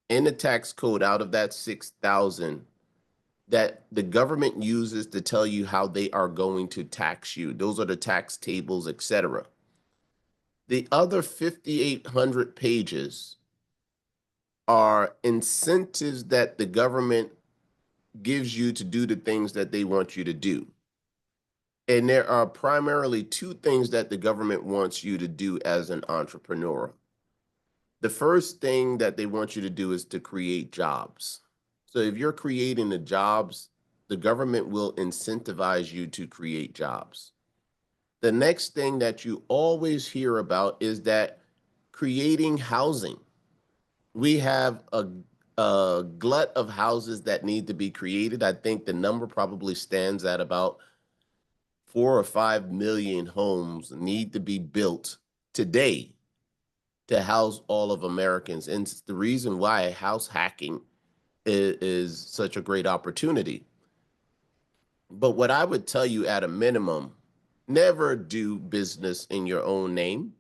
in the tax code out of that 6,000 that the government uses to tell you how they are going to tax you. Those are the tax tables, etc. The other 5,800 pages are incentives that the government gives you to do the things that they want you to do. And there are primarily two things that the government wants you to do as an entrepreneur. The first thing that they want you to do is to create jobs. So if you're creating the jobs, the government will incentivize you to create jobs. The next thing that you always hear about is that creating housing. We have a glut of houses that need to be created. I think the number probably stands at about 4 or 5 million homes need to be built today to house all of Americans. And it's the reason why house hacking is such a great opportunity. But what I would tell you at a minimum, never do business in your own name.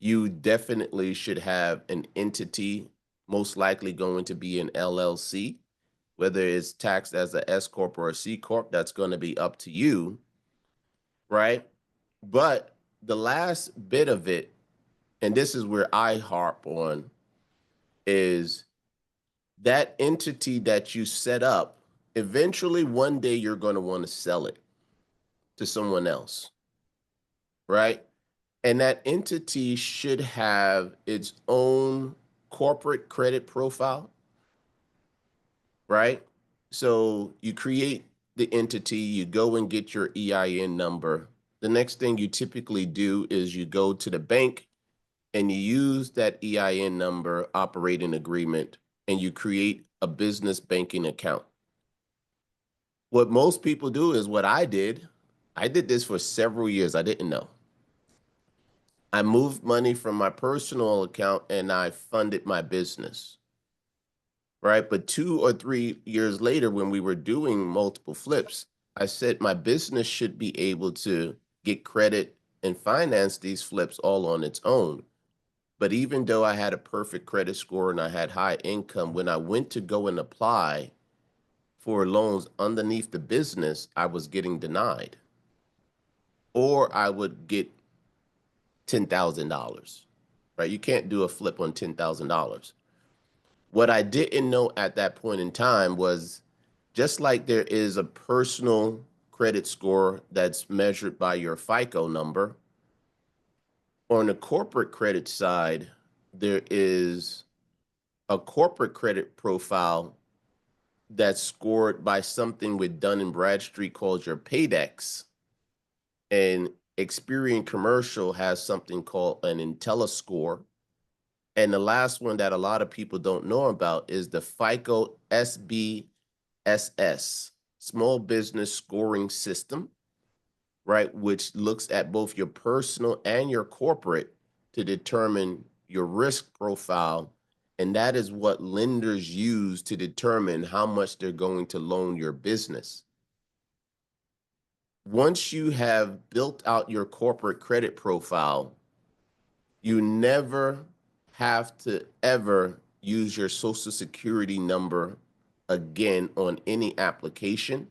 You definitely should have an entity, most likely going to be an LLC, whether it's taxed as a S Corp or a C Corp, that's going to be up to you, right? But the last bit of it, and this is where I harp on, is that entity that you set up, eventually one day you're going to want to sell it to someone else, right? And that entity should have its own corporate credit profile, right? So you create the entity, you go and get your EIN number. The next thing you typically do is you go to the bank and you use that EIN number operating agreement and you create a business banking account. What most people do is what I did. I did this for several years. I didn't know. I moved money from my personal account and I funded my business, right? But 2 or 3 years later, when we were doing multiple flips, I said my business should be able to get credit and finance these flips all on its own. But even though I had a perfect credit score and I had high income, when I went to go and apply for loans underneath the business, I was getting denied. Or I would get $10,000. right? You can't do a flip on $10,000. What I didn't know at that point in time was just like there is a personal credit score that's measured by your FICO number, on the corporate credit side, there is a corporate credit profile that's scored by something with Dun and Bradstreet called your Paydex. And Experian Commercial has something called an IntelliScore. And the last one that a lot of people don't know about is the FICO SBSS, Small Business Scoring System, right? Which looks at both your personal and your corporate to determine your risk profile. And that is what lenders use to determine how much they're going to loan your business. Once you have built out your corporate credit profile, you never have to ever use your social security number again on any application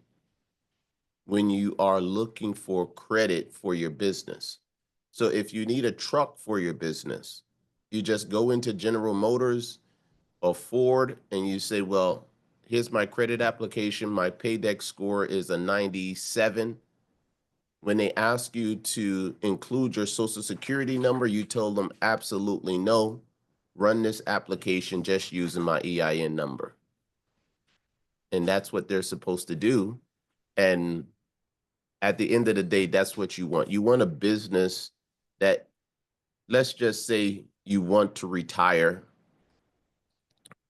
when you are looking for credit for your business. So if you need a truck for your business, you just go into General Motors or Ford and you say, well, here's my credit application. My Paydex score is a 97. When they ask you to include your social security number, you tell them absolutely no. Run this application just using my EIN number. And that's what they're supposed to do. And at the end of the day, that's what you want. You want a business that, let's just say you want to retire.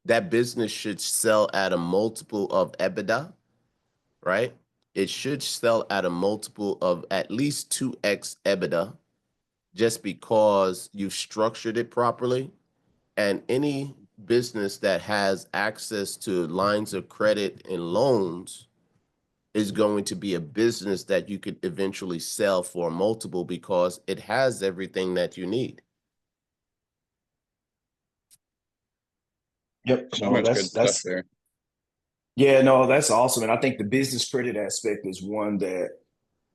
That business should sell at a multiple of EBITDA, right? It should sell at a multiple of at least 2x EBITDA just because you've structured it properly. And any business that has access to lines of credit and loans is going to be a business that you could eventually sell for a multiple because it has everything that you need. Yep. So No, much good stuff that's there. yeah, no, that's awesome. And I think the business credit aspect is one that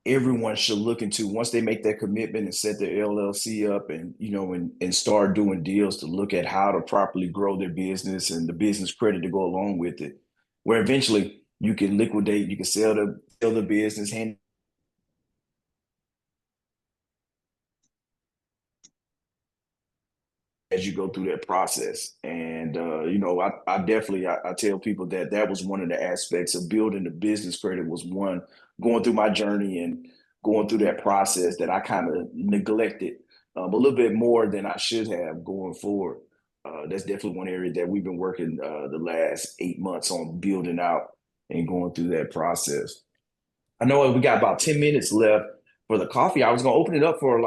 everyone should look into once they make that commitment and set their LLC up and and start doing deals to look at how to properly grow their business and the business credit to go along with it. Where eventually you can liquidate, you can sell the business, hand as you go through that process. And I definitely I tell people that that was one of the aspects of building the business credit was one going through my journey and going through that process that I kind of neglected a little bit more than I should have going forward. That's definitely one area that we've been working the last 8 months on building out and going through that process. I know we got about 10 minutes left for the coffee. I was gonna open it up for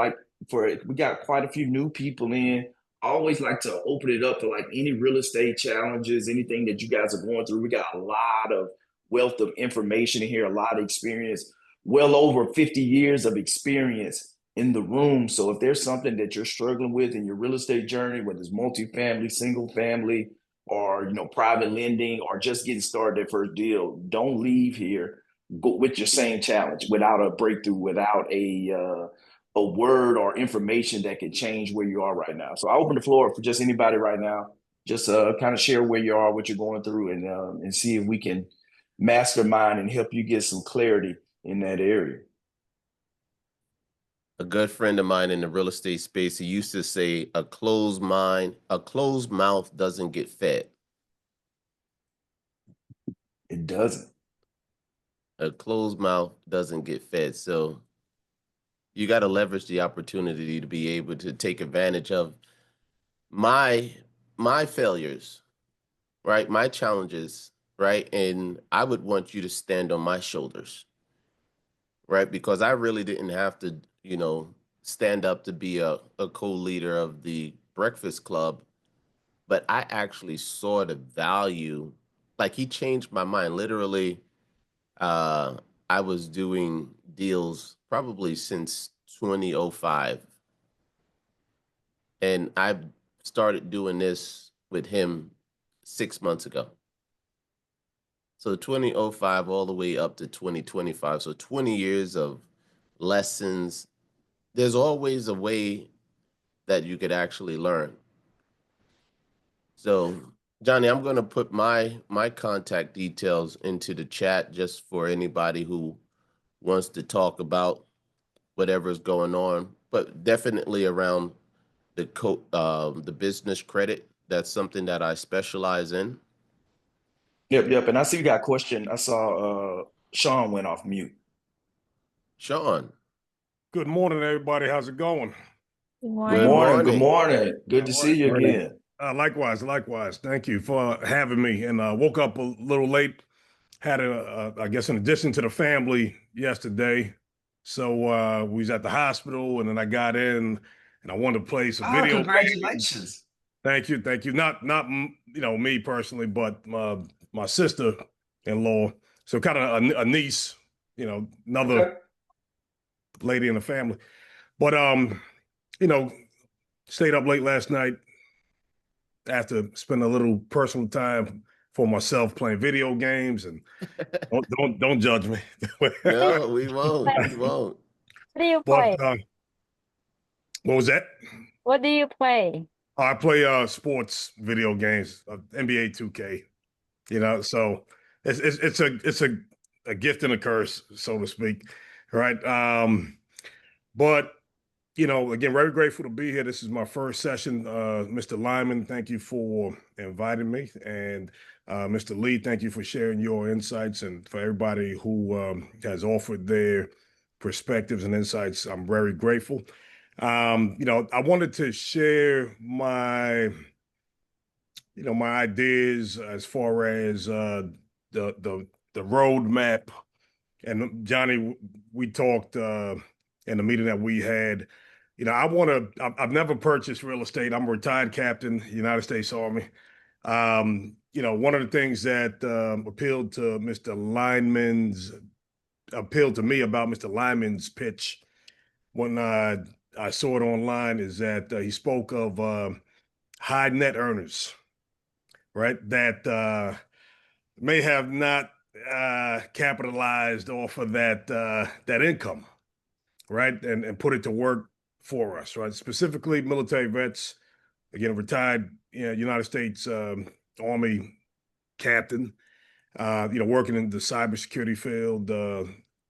we got quite a few new people in. I always like to open it up for like any real estate challenges, anything that you guys are going through. We got a lot of wealth of information in here, a lot of experience, well over 50 years of experience in the room. So if there's something that you're struggling with in your real estate journey, whether it's multifamily, single family, or private lending, or just getting started that first deal, don't leave here with your same challenge without a breakthrough, without a word or information that can change where you are right now. So I open the floor for just anybody right now. Just kind of share where you are, what you're going through, and see if we can mastermind and help you get some clarity in that area. A good friend of mine in the real estate space, he used to say, a closed mouth doesn't get fed. It doesn't. A closed mouth doesn't get fed. So you got to leverage the opportunity to be able to take advantage of my failures, right? My challenges, right? And I would want you to stand on my shoulders, right? Because I really didn't have to, stand up to be a co-leader of the Breakfast Club, but I actually saw the value. Like he changed my mind. Literally, uh, I was doing deals probably since 2005. And I started doing this with him 6 months ago. So 2005 all the way up to 2025. So 20 years of lessons. There's always a way that you could actually learn. So, Johnny, I'm going to put my contact details into the chat just for anybody who wants to talk about whatever's going on, but definitely around the business credit. That's something that I specialize in. Yep. And I see you got a question. I saw Sean went off mute. Sean. Good morning, everybody. How's it going? Good Good morning. morning. Good Morning. morning. Good to All see right. you again. Likewise. Thank you for having me. And woke up a little late. Had I guess, an addition to the family yesterday. So we was at the hospital, and then I got in, and I wanted to play some Oh, video games. congratulations. Thank you. Not me personally, but my sister-in-law. So kind of a niece, another Okay. lady in the family. But you know, stayed up late last night after spending a little personal time for myself playing video games, and don't judge me. No, we won't. We won't. What do you But play? what was that? What do you play? I play sports video games, NBA 2K. So it's a gift and a curse, so to speak, right? But again, very grateful to be here. This is my first session. Mr. Lyman, thank you for inviting me. And Mr. Lee, thank you for sharing your insights. And for everybody who has offered their perspectives and insights, I'm very grateful. I wanted to share my ideas as far as the roadmap. And Johnny, we talked in the meeting that we had. I've never purchased real estate. I'm a retired captain, United States Army. One of the things that appealed to me about Mr. Lyman's pitch when I saw it online is that he spoke of high net earners, right? That may have not capitalized off of that income, right? And put it to work for us, right? Specifically military vets, again, retired United States Army captain, working in the cybersecurity field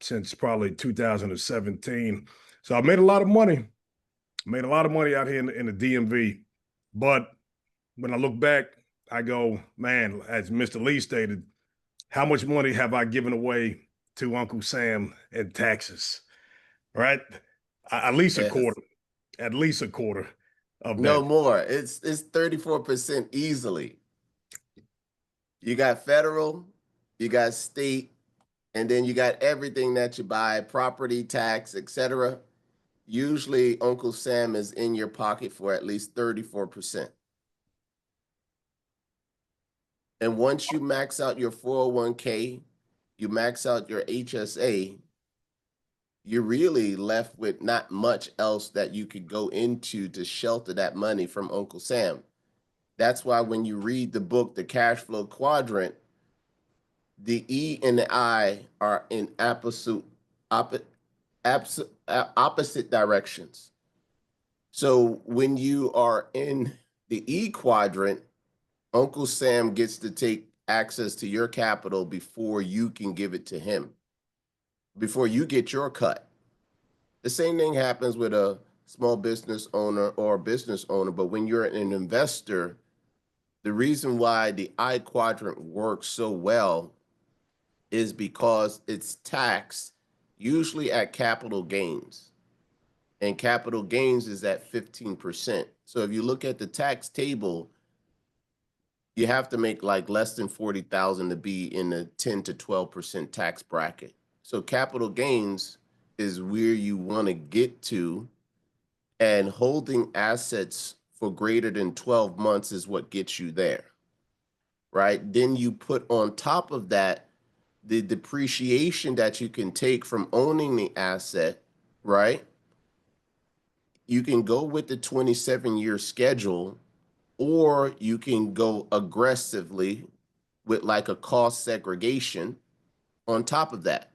since probably 2017. So I made a lot of money out here in the DMV. But when I look back, I go, man, as Mr. Lee stated, how much money have I given away to Uncle Sam in taxes? Right? At least a Yes. quarter. At least a quarter of No that. more. It's 34% easily. You got federal, you got state, and then you got everything that you buy, property tax, etc. Usually Uncle Sam is in your pocket for at least 34%. And once you max out your 401k, you max out your HSA, you're really left with not much else that you could go into to shelter that money from Uncle Sam. That's why when you read the book, The Cash Flow Quadrant, the E and the I are in opposite directions. So when you are in the E quadrant, Uncle Sam gets to take access to your capital before you can give it to him, before you get your cut. The same thing happens with a small business owner or a business owner, but when you're an investor, the reason why the I quadrant works so well is because it's taxed usually at capital gains. And capital gains is at 15%. So if you look at the tax table, you have to make like less than 40,000 to be in the 10 to 12% tax bracket. So capital gains is where you want to get to, and holding assets for greater than 12 months is what gets you there, right? Then you put on top of that the depreciation that you can take from owning the asset, right? You can go with the 27-year schedule, or you can go aggressively with like a cost segregation on top of that.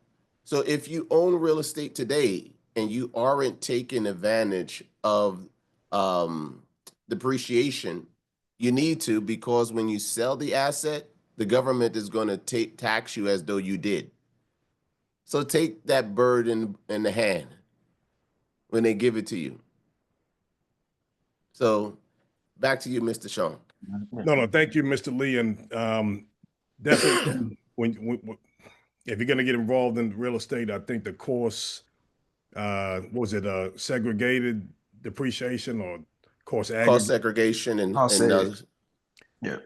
So if you own real estate today and you aren't taking advantage of um, depreciation, you need to, because when you sell the asset, the government is going to tax you as though you did. So take that bird in the hand when they give it to you. So back to you, Mr. Sean. No, thank you, Mr. Lee. And definitely, when if you're going to get involved in real estate, I think the course, was it segregated depreciation or course Cost aggregate? segregation I'll and say it. Yeah.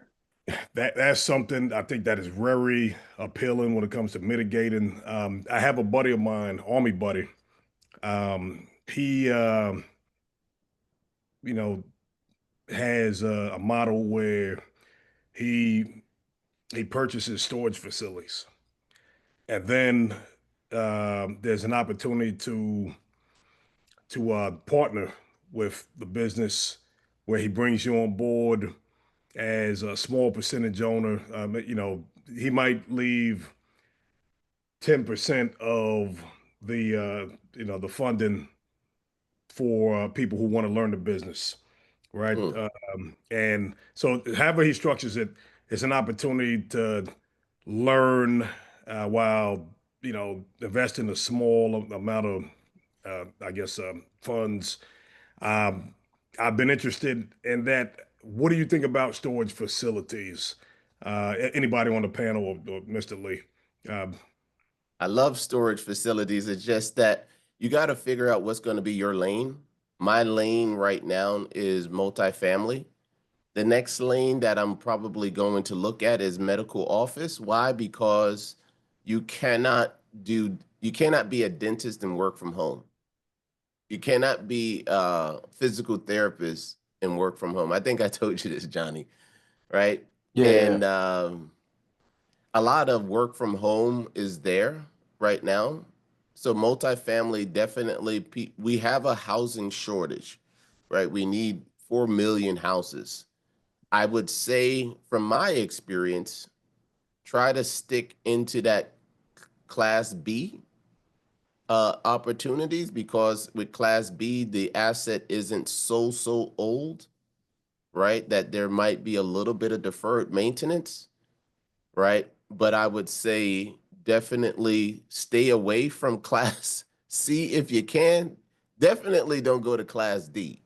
That's something I think that is very appealing when it comes to mitigating. I have a buddy of mine, Army buddy. He, you know, has a model where he purchases storage facilities, and then there's an opportunity to partner with the business where he brings you on board as a small percentage owner. He might leave 10% of the funding for people who want to learn the business, right? And so however he structures it, it's an opportunity to learn while investing a small amount of funds. I've been interested in that. What do you think about storage facilities? Anybody on the panel, or Mr. Lee? I love storage facilities. It's just that you got to figure out what's going to be your lane. My lane right now is multifamily. The next lane that I'm probably going to look at is medical office. Why? Because you cannot be a dentist and work from home. You cannot be a physical therapist and work from home. I think I told you this, Johnny, right? Yeah. And a lot of work from home is there right now. So multifamily, definitely, we have a housing shortage, right? We need 4 million houses. I would say, from my experience, try to stick into that Class B opportunities, because with Class B, the asset isn't so old, right? That there might be a little bit of deferred maintenance, right? But I would say definitely stay away from Class C if you can. Definitely don't go to Class D,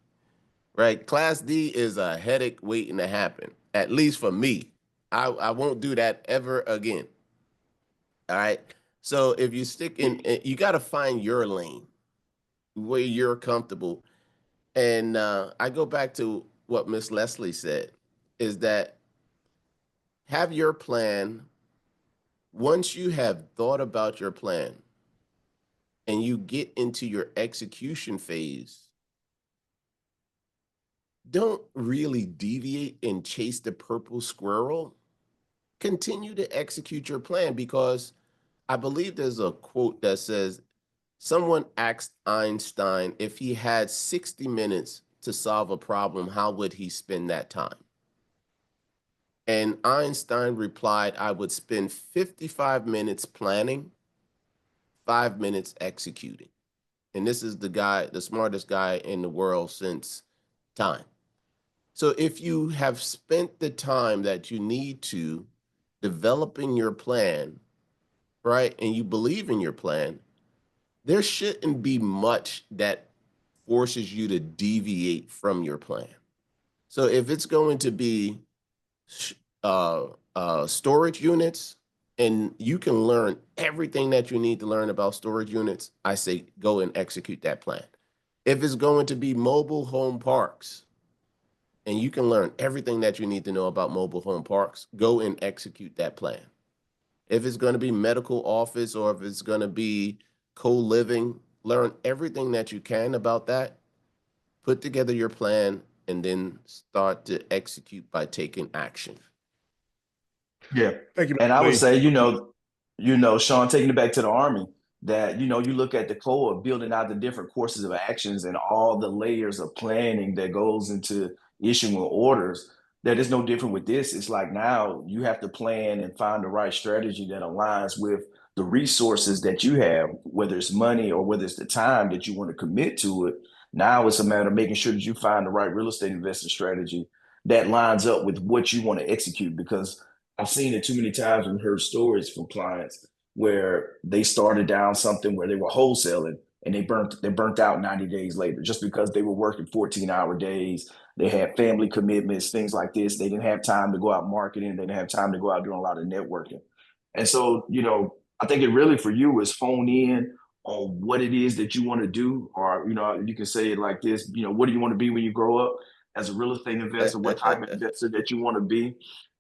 right? Class D is a headache waiting to happen, at least for me. I won't do that ever again. All right. So if you stick in, you got to find your lane where you're comfortable. And I go back to what Miss Leslie said, is that have your plan. Once you have thought about your plan and you get into your execution phase, don't really deviate and chase the purple squirrel. Continue to execute your plan, because I believe there's a quote that says, someone asked Einstein if he had 60 minutes to solve a problem, how would he spend that time? And Einstein replied, I would spend 55 minutes planning, 5 minutes executing. And this is the guy, the smartest guy in the world since time. So if you have spent the time that you need to developing your plan, right, and you believe in your plan, there shouldn't be much that forces you to deviate from your plan. So if it's going to be storage units, and you can learn everything that you need to learn about storage units, I say go and execute that plan. If it's going to be mobile home parks, and you can learn everything that you need to know about mobile home parks, go and execute that plan. If it's going to be medical office, or if it's going to be co-living, learn everything that you can about that, put together your plan, and then start to execute by taking action. Yeah. Thank you, And Mr. I would Lee. say, Sean, taking it back to the Army, that, you look at the core of building out the different courses of actions and all the layers of planning that goes into issuing orders, that is no different with this. It's like now you have to plan and find the right strategy that aligns with the resources that you have, whether it's money or whether it's the time that you want to commit to it. Now it's a matter of making sure that you find the right real estate investing strategy that lines up with what you want to execute. Because I've seen it too many times and heard stories from clients where they started down something where they were wholesaling and they burnt out 90 days later just because they were working 14-hour days. They had family commitments, things like this. They didn't have time to go out marketing. They didn't have time to go out doing a lot of networking. And so, I think it really for you is hone in on what it is that you want to do, or you can say it like this: what do you want to be when you grow up as a real estate investor? What type of investor that you want to be,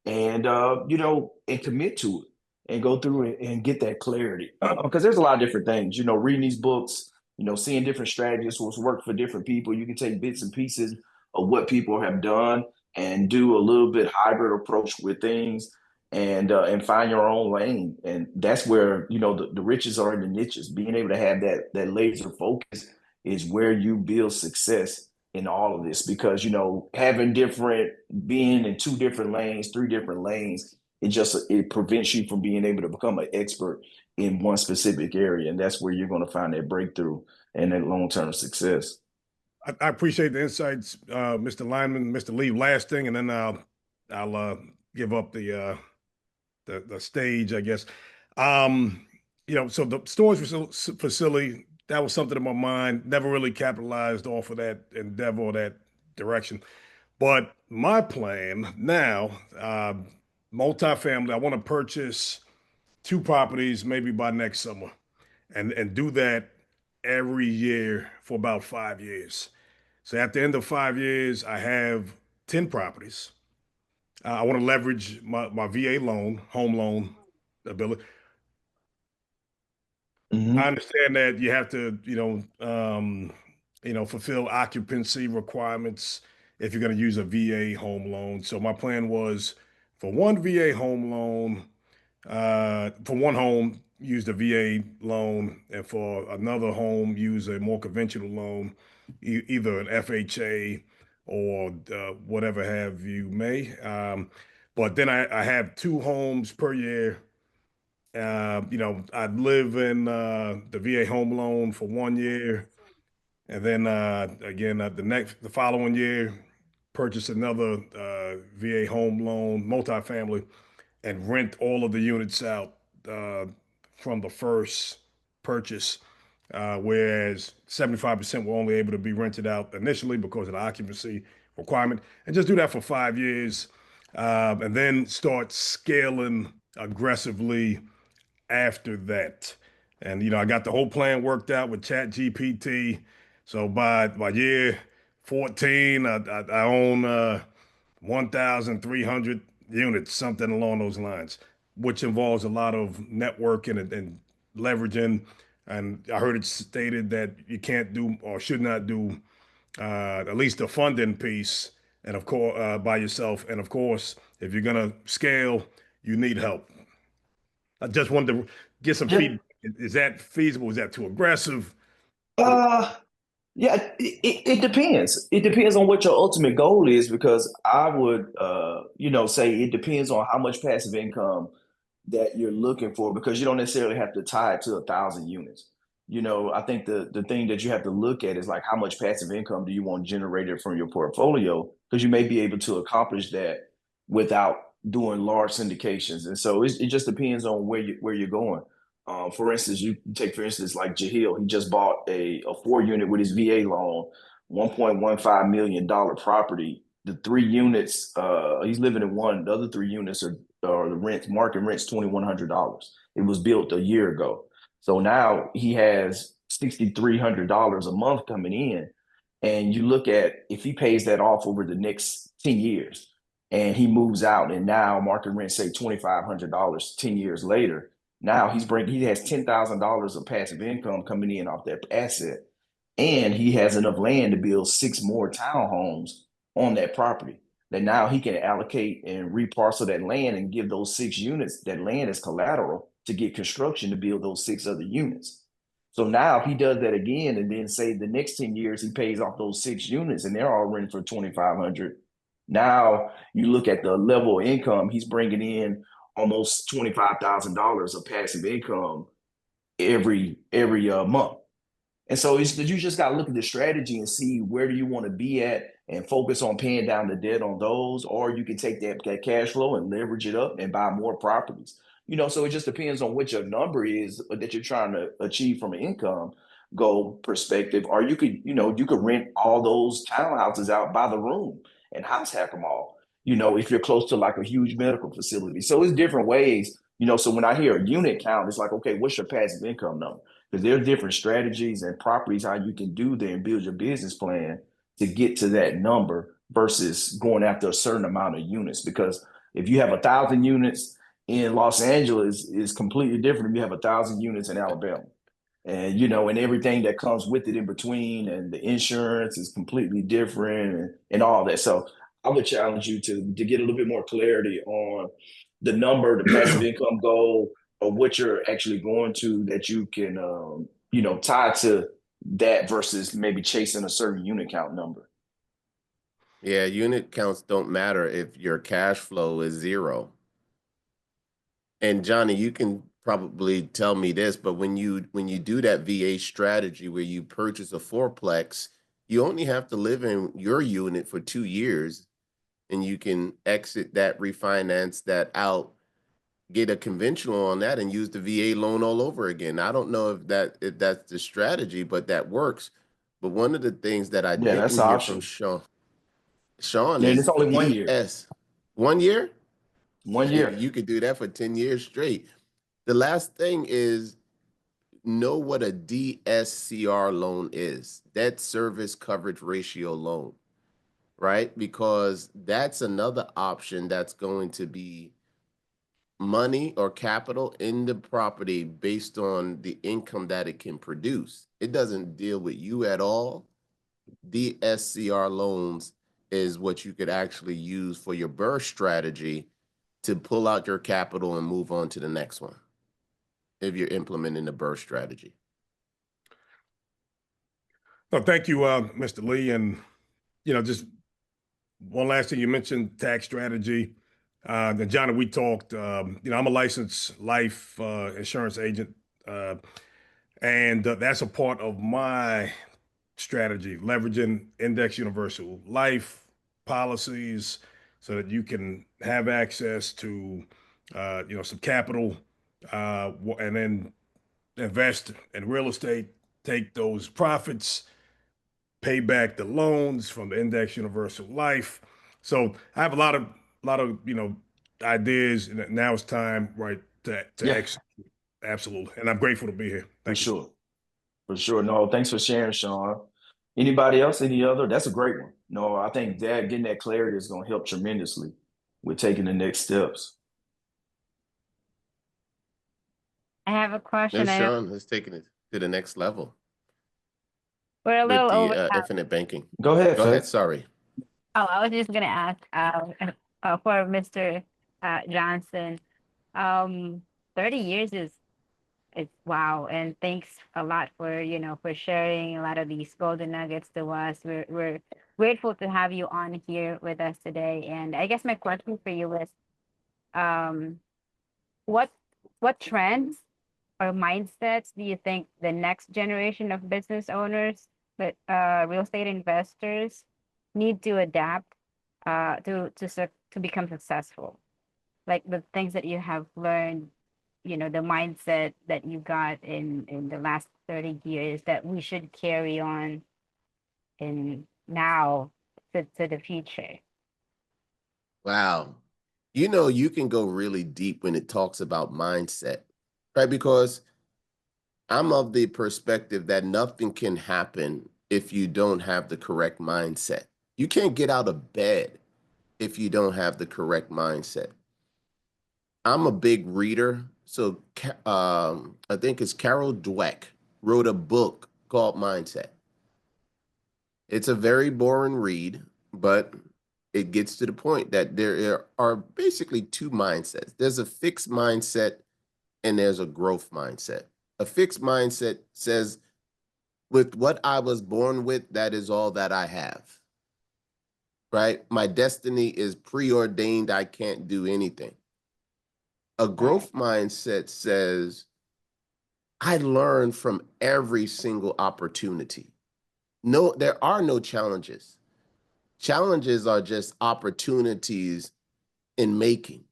and and commit to it, and go through it and get that clarity. Because there's a lot of different things. Reading these books, seeing different strategies, what's worked for different people. You can take bits and pieces of what people have done and do a little bit hybrid approach with things and find your own lane. And that's where the riches are in the niches. Being able to have that laser focus is where you build success in all of this, because having different being in two different lanes, three different lanes, it prevents you from being able to become an expert in one specific area. And that's where you're going to find that breakthrough and that long-term success. I appreciate the insights, Mr. Lyman, Mr. Lee. Last thing, and then I'll give up the stage, I guess. So the storage facility, that was something in my mind. Never really capitalized off of that endeavor or that direction. But my plan now, multifamily, I want to purchase 2 properties maybe by next summer, and do that every year for about 5 years. So at the end of 5 years, I have 10 properties. I want to leverage my VA loan, home loan ability. Mm-hmm. I understand that you have to, fulfill occupancy requirements if you're going to use a VA home loan. So my plan was for one VA home loan, for one home, use the VA loan, and for another home, use a more conventional loan, either an FHA or whatever have you may. But then I have 2 homes per year. I'd live in the VA home loan for 1 year, and then again the following year, purchase another VA home loan, multifamily, and rent all of the units out from the first purchase. Whereas 75% were only able to be rented out initially because of the occupancy requirement, and just do that for 5 years, and then start scaling aggressively after that. And I got the whole plan worked out with Chat GPT. So by year 14, I own 1,300 units, something along those lines, which involves a lot of networking and leveraging. And I heard it stated that you can't do or should not do at least the funding piece, and of course by yourself. And of course, if you're gonna scale, you need help. I just wanted to get some feedback. Is that feasible? Is that too aggressive? Uh, yeah, it depends. It depends on what your ultimate goal is, because I would, say it depends on how much passive income that you're looking for, because you don't necessarily have to tie it to 1,000 units. I think the thing that you have to look at is like, how much passive income do you want generated from your portfolio? Because you may be able to accomplish that without doing large syndications. And so it just depends on where you're going. For instance, you take, for instance, like Jahil, he just bought a 4-unit with his VA loan, $1.15 million property. The 3 units, he's living in one. The other 3 units are the market rent's $2,100. It was built a year ago. So now he has $6,300 a month coming in. And you look at, if he pays that off over the next 10 years and he moves out, and now market rent say $2,500 10 years later, now he has $10,000 of passive income coming in off that asset. And he has enough land to build 6 more townhomes on that property, that now he can allocate and reparcel that land and give those 6 units, that land as collateral, to get construction to build those 6 other units. So now he does that again, and then say the next 10 years he pays off those 6 units and they're all rented for $2,500. Now you look at the level of income, he's bringing in almost $25,000 of passive income every month. And so you just got to look at the strategy and see where do you want to be at and focus on paying down the debt on those, or you can take that cash flow and leverage it up and buy more properties. So it just depends on what your number is that you're trying to achieve from an income goal perspective. Or you could rent all those townhouses out by the room and house hack them all. If you're close to like a huge medical facility. So it's different ways. So when I hear a unit count, it's like, okay, what's your passive income number? Because there are different strategies and properties how you can do that and build your business plan to get to that number versus going after a certain amount of units. Because if you have 1,000 units in Los Angeles, is completely different if you have 1,000 units in Alabama. And everything that comes with it in between, and the insurance is completely different, and all that. So I would challenge you to get a little bit more clarity on the number, the passive income goal, or what you're actually going to, that you can tie to that versus maybe chasing a certain unit count number. Yeah, unit counts don't matter if your cash flow is zero. And Johnny, you can probably tell me this, but when you do that VA strategy where you purchase a fourplex, you only have to live in your unit for 2 years, and you can exit that, refinance that out, get a conventional on that, and use the VA loan all over again. I don't know if that's the strategy, but that works. But one of the things that I Yeah, that's didn't an hear from option. Sean And it's is only 1 year. DS. 1 year? 1 year. You could do that for 10 years straight. The last thing is, know what a DSCR loan is, debt service coverage ratio loan, right? Because that's another option that's going to be money or capital in the property based on the income that it can produce. It doesn't deal with you at all. DSCR loans is what you could actually use for your burst strategy to pull out your capital and move on to the next one if you're implementing the burst strategy. Well, thank you, Mr. Lee. And, just one last thing, you mentioned tax strategy. Then Johnny, we talked, I'm a licensed life insurance agent. And that's a part of my strategy, leveraging index universal life policies so that you can have access to, some capital, and then invest in real estate, take those profits, pay back the loans from the index universal life. So I have a lot of ideas, and now it's time, right, to Yeah, execute. Absolutely. And I'm grateful to be here. for Thank you, sir. sure. For sure. No, thanks for sharing, Sean. Anybody else? Any other? That's a great one. No, I think that getting that clarity is going to help tremendously with taking the next steps. I have a No, question. I know Sean, let's take it to the next level we're a with little the over time. infinite banking. Go ahead, Go Faye. ahead. Sorry. Oh, I was just gonna ask for Mr. Johnson. 30 years is wow, and thanks a lot for for sharing a lot of these golden nuggets to us. We're grateful to have you on here with us today. And I guess my question for you is, um, what trends or mindsets do you think the next generation of business owners, but real estate investors, need to adapt to become successful? Like the things that you have learned, the mindset that you got in the last 30 years that we should carry on in now to the future. Wow. You can go really deep when it talks about mindset, right? Because I'm of the perspective that nothing can happen if you don't have the correct mindset. You can't get out of bed if you don't have the correct mindset. I'm a big reader, so I think it's Carol Dweck wrote a book called Mindset. It's a very boring read, but it gets to the point that there are basically two mindsets. There's a fixed mindset and there's a growth mindset. A fixed mindset says, with what I was born with, that is all that I have, right? My destiny is preordained. I can't do anything. A growth mindset says, I learn from every single opportunity. No, there are no challenges. Challenges are just opportunities in making,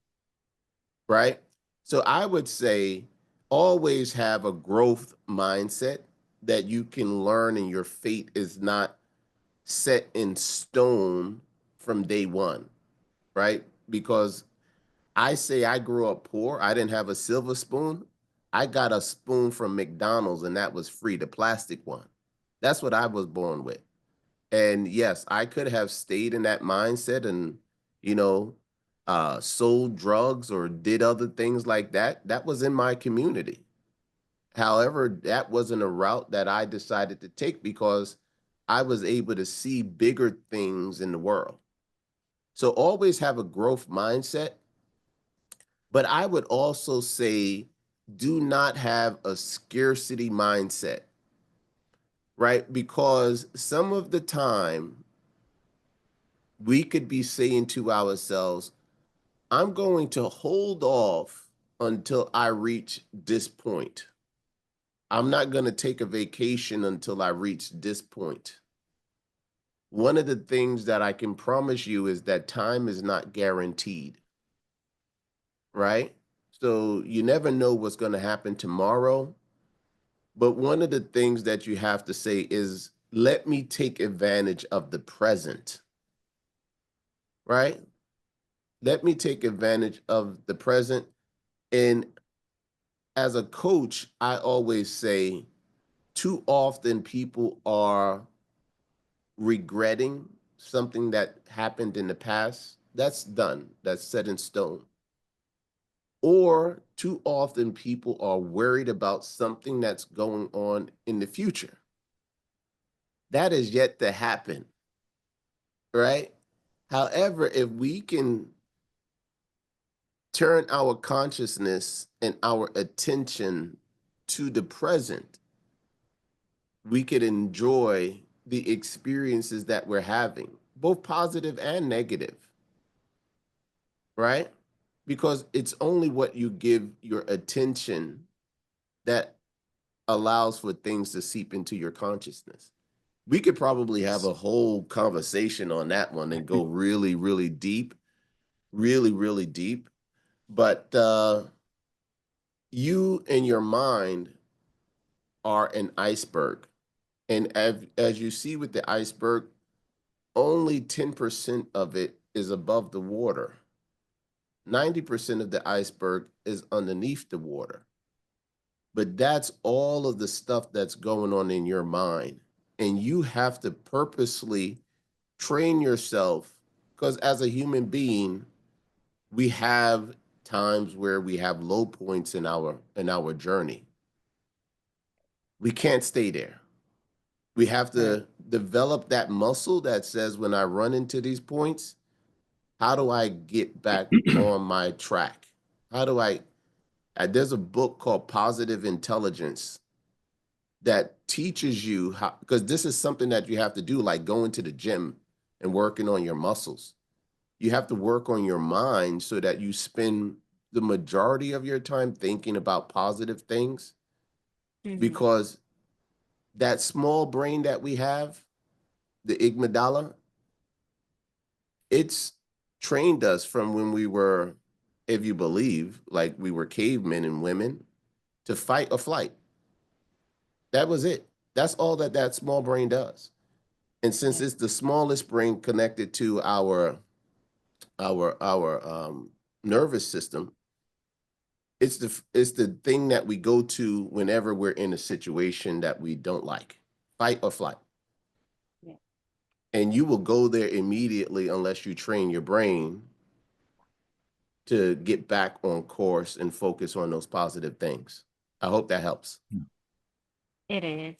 right? So I would say always have a growth mindset that you can learn, and your fate is not set in stone from day one, right? Because I say I grew up poor. I didn't have a silver spoon. I got a spoon from McDonald's, and that was free, the plastic one. That's what I was born with. And yes, I could have stayed in that mindset and, you know, sold drugs or did other things like that. That was in my community. However, that wasn't a route that I decided to take because I was able to see bigger things in the world. So always have a growth mindset. But I would also say do not have a scarcity mindset, right? Because some of the time we could be saying to ourselves, I'm going to hold off until I reach this point. I'm not going to take a vacation until I reach this point. One of the things that I can promise you is that time is not guaranteed, right? So you never know what's going to happen tomorrow. But one of the things that you have to say is, let me take advantage of the present, right? Let me take advantage of the present. And as a coach, I always say, too often people are regretting something that happened in the past. That's done, that's set in stone. Or too often people are worried about something that's going on in the future. That is yet to happen, right? However, if we can turn our consciousness and our attention to the present, we could enjoy the experiences that we're having, both positive and negative, right? Because it's only what you give your attention that allows for things to seep into your consciousness. We could probably have a whole conversation on that one and go really, really deep, really, really deep. But you and your mind are an iceberg. And as you see with the iceberg, only 10% of it is above the water. 90% of the iceberg is underneath the water. But that's all of the stuff that's going on in your mind. And you have to purposely train yourself, because as a human being, we have times where we have low points in our journey. We can't stay there. We have to develop that muscle that says, when I run into these points, how do I get back on my track? How do I? There's a book called Positive Intelligence that teaches you how, because this is something that you have to do, like going to the gym and working on your muscles. You have to work on your mind so that you spend the majority of your time thinking about positive things, because that small brain that we have, the amygdala, it's trained us from when we were, if you believe, like we were cavemen and women, to fight or flight. That was it. That's all that that small brain does. And since it's the smallest brain connected to our nervous system, it's the thing that we go to whenever we're in a situation that we don't like, fight or flight. Yeah. And you will go there immediately unless you train your brain to get back on course and focus on those positive things. I hope that helps. It is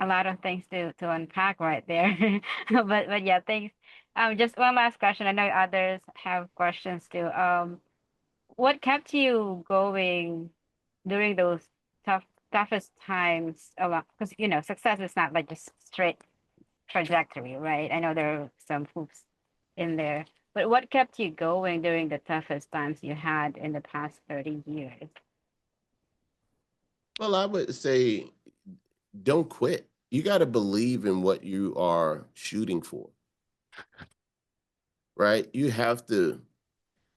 a lot of things to unpack right there. But yeah, thanks. Just one last question. I know others have questions too. What kept you going during those toughest times along? Because success is not like just straight trajectory, right? I know there are some hoops in there, but what kept you going during the toughest times you had in the past 30 years? Well, I would say don't quit. You got to believe in what you are shooting for, right? You have to,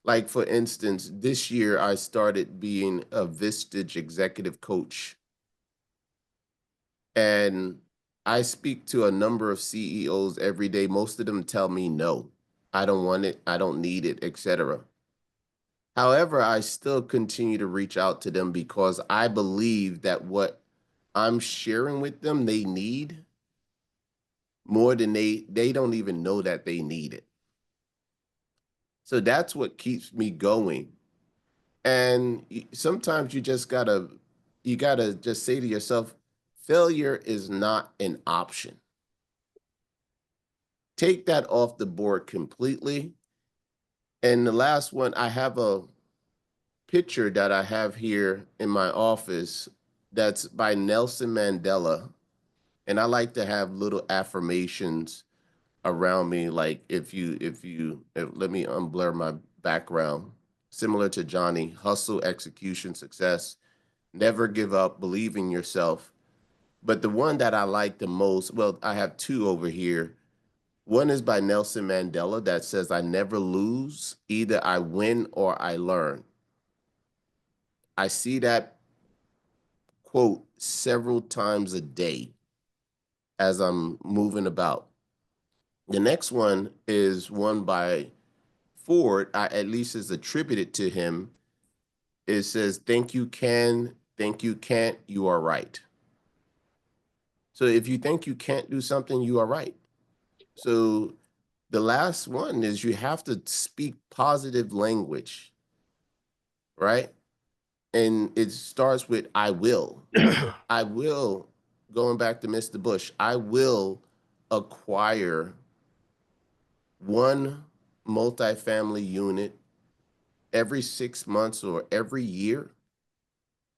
like, for instance, this year I started being a Vistage executive coach. And I speak to a number of CEOs every day. Most of them tell me no, I don't want it, I don't need it, etc. However, I still continue to reach out to them because I believe that what I'm sharing with them, they need more than they don't even know that they need it. So that's what keeps me going. And sometimes you gotta just say to yourself, failure is not an option. Take that off the board completely. And the last one, I have a picture that I have here in my office that's by Nelson Mandela. And I like to have little affirmations around me. Like let me unblur my background. Similar to Johnny, hustle, execution, success, never give up, believe in yourself. But the one that I like the most, well, I have two over here. One is by Nelson Mandela that says, I never lose. Either I win or I learn. I see that quote several times a day as I'm moving about. The next one is one by Ford, at least is attributed to him. It says, think you can, think you can't, you are right. So if you think you can't do something, you are right. So the last one is you have to speak positive language, right? And it starts with I will. I will, going back to Mr. Bush, I will acquire one multifamily unit every 6 months or every year,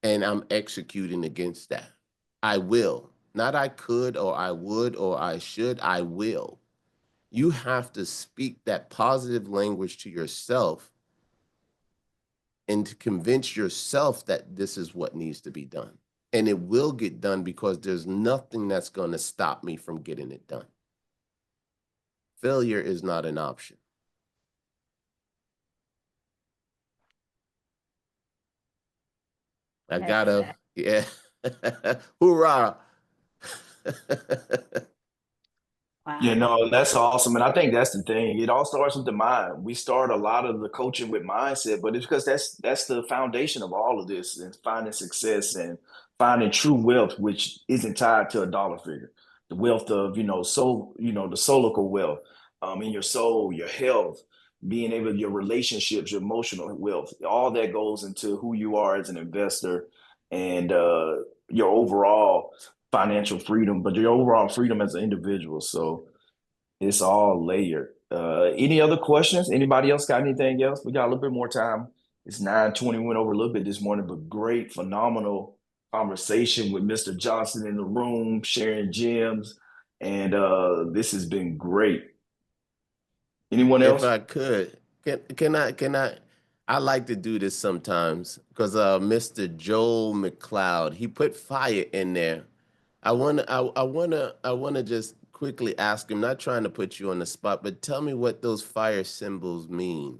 and I'm executing against that. I will. Not I could or I would or I should, I will. You have to speak that positive language to yourself and to convince yourself that this is what needs to be done. And it will get done because there's nothing that's going to stop me from getting it done. Failure is not an option. I That's gotta, yeah. Hoorah. Yeah, wow. no, that's awesome. And I think that's the thing. It all starts with the mind. We start a lot of the coaching with mindset, but it's because that's the foundation of all of this and finding success and finding true wealth, which isn't tied to a dollar figure. The wealth of, soul, the solical wealth, in your soul, your health, being able your relationships, your emotional wealth, all that goes into who you are as an investor and your overall financial freedom, but your overall freedom as an individual. So it's all layered. Any other questions? Anybody else got anything else? We got a little bit more time. It's 9:20. Went over a little bit this morning, but great, phenomenal conversation with Mr. Johnson in the room, sharing gems. And this has been great. Anyone If else? I could, I like to do this sometimes because Mr. Joel McLeod, he put fire in there. I wanna just quickly ask him, not trying to put you on the spot, but tell me what those fire symbols mean.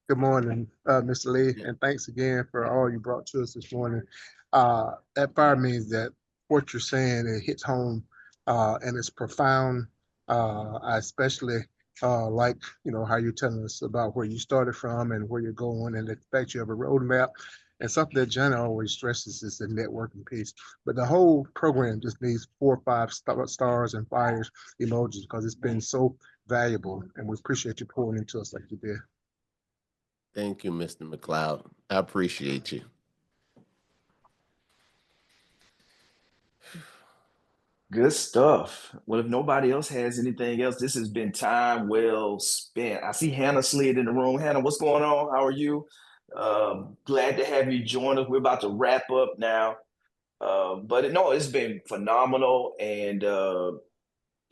Good morning, Mr. Lee, and thanks again for all you brought to us this morning. That fire means that what you're saying, it hits home, and it's profound. I especially like, how you're telling us about where you started from and where you're going, and the fact you have a roadmap. And something that Jenna always stresses is the networking piece. But the whole program just needs 4 or 5 stars and fires emojis because it's been so valuable, and we appreciate you pouring into us like you did. Thank you, Mr. McLeod. I appreciate you. Good stuff. Well, if nobody else has anything else, this has been time well spent. I see Hannah slid in the room. Hannah, what's going on? How are you? Glad to have you join us. We're about to wrap up now. But no, it's been phenomenal. And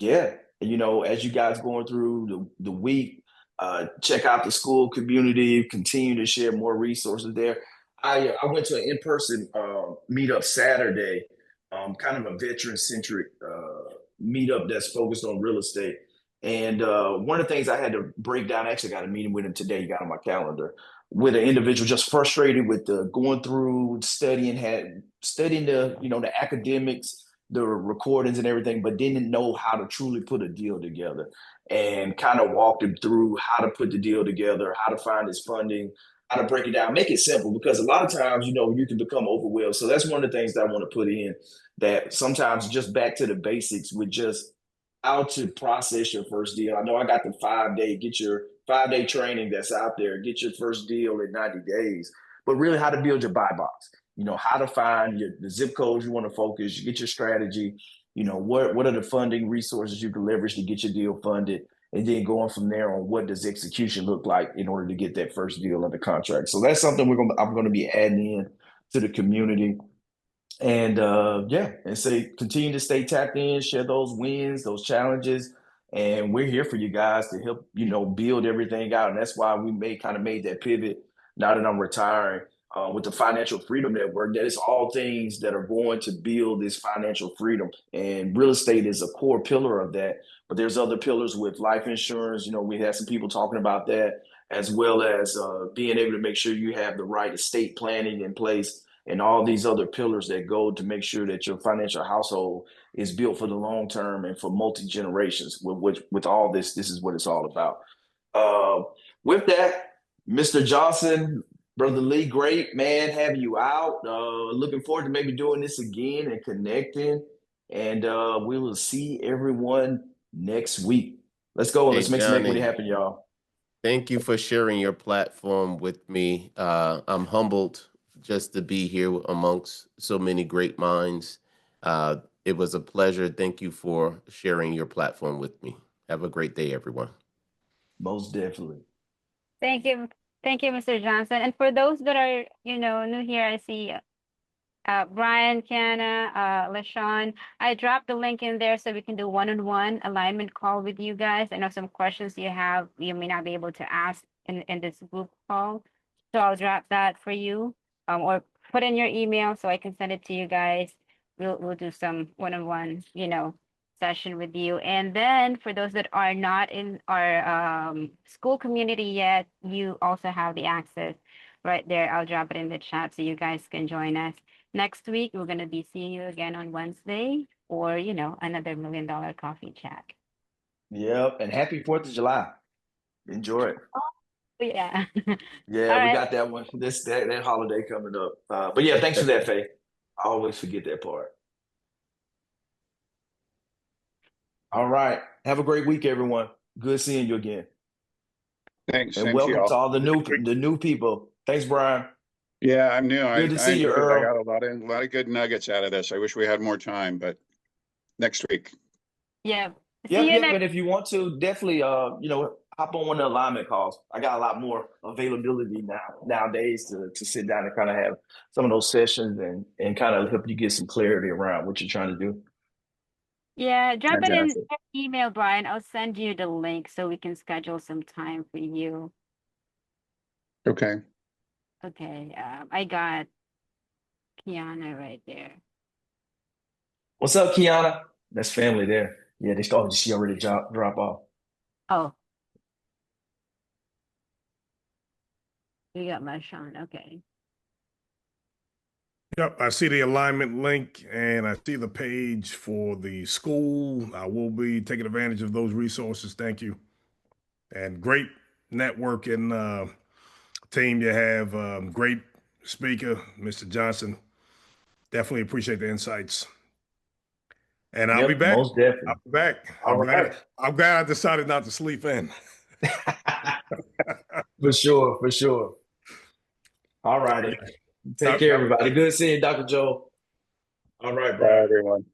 yeah, as you guys going through the week, check out the school community, continue to share more resources there. I went to an in-person meetup Saturday, kind of a veteran-centric meetup that's focused on real estate. And one of the things I had to break down, I actually got a meeting with him today, got on my calendar, with an individual just frustrated with the going through studying the the academics, the recordings and everything, but didn't know how to truly put a deal together. And kind of walked him through how to put the deal together, how to find his funding, how to break it down, make it simple, because a lot of times, you can become overwhelmed. So that's one of the things that I want to put in, that sometimes just back to the basics with just how to process your first deal. I know I got the 5-day, get your 5-day training that's out there, get your first deal in 90 days, but really how to build your buy box, how to find the zip codes you want to focus, get your strategy, what are the funding resources you can leverage to get your deal funded, and then going from there on what does execution look like in order to get that first deal under contract. So that's something I'm going to be adding in to the community. And yeah, and say continue to stay tapped in, share those wins, those challenges, and we're here for you guys to help build everything out. And that's why we made that pivot. Now that I'm retiring, with the Financial Freedom Network, that it's all things that are going to build this financial freedom. And real estate is a core pillar of that. But there's other pillars with life insurance. We had some people talking about that, as well as being able to make sure you have the right estate planning in place, and all these other pillars that go to make sure that your financial household is built for the long term and for multi generations. With all this is what it's all about. Uh, with that, Mr. Johnson, Brother Lee, great man having you out. Looking forward to maybe doing this again and connecting. And we will see everyone next week. Let's go and Hey, let's make some equity Johnny, happen, y'all. thank you for sharing your platform with me. I'm humbled just to be here amongst so many great minds. It was a pleasure. Thank you for sharing your platform with me. Have a great day, everyone. Most definitely. Thank you. Thank you, Mr. Johnson. And for those that are, new here, I see Brian, Kiana, LaShawn. I dropped the link in there so we can do one-on-one alignment call with you guys. I know some questions you have, you may not be able to ask in this group call. So I'll drop that for you, or put in your email so I can send it to you guys. We'll do some one-on-one, session with you. And then for those that are not in our school community yet, you also have the access right there. I'll drop it in the chat so you guys can join us. Next week, we're going to be seeing you again on Wednesday or, another $1 Million Coffee Chat. Yep. And happy 4th of July. Enjoy it. Yeah. Yeah, All we right. got that one. That holiday coming up. But yeah, thanks for that, Faye. I always forget that part. All right. Have a great week, everyone. Good seeing you again. Thanks. And Same to welcome y'all. to all the new people. Thanks, Brian. Yeah, I'm new. Good to see you, enjoyed it. I Earl. got a lot of good nuggets out of this. I wish we had more time, but next week. Yeah. Yep. And if you want to, definitely hop on one of the alignment calls. I got a lot more availability nowadays to sit down and kind of have some of those sessions and kind of help you get some clarity around what you're trying to do. Yeah, drop it in Fantastic. email, Brian. I'll send you the link so we can schedule some time for you. Okay. Okay. I got Kiana right there. What's up, Kiana? That's family there. Yeah, she already drop off. Oh. You got my Sean. Okay. Yep, I see the alignment link and I see the page for the school. I will be taking advantage of those resources. Thank you. And great network and team you have. Great speaker, Mr. Johnson. Definitely appreciate the insights. And I'll be back. Most definitely. I'll be back. All right. I'm glad I decided not to sleep in. For sure. All righty. Take care, everybody. Good seeing you, Dr. Joe. All right, Brian. Bye, everyone.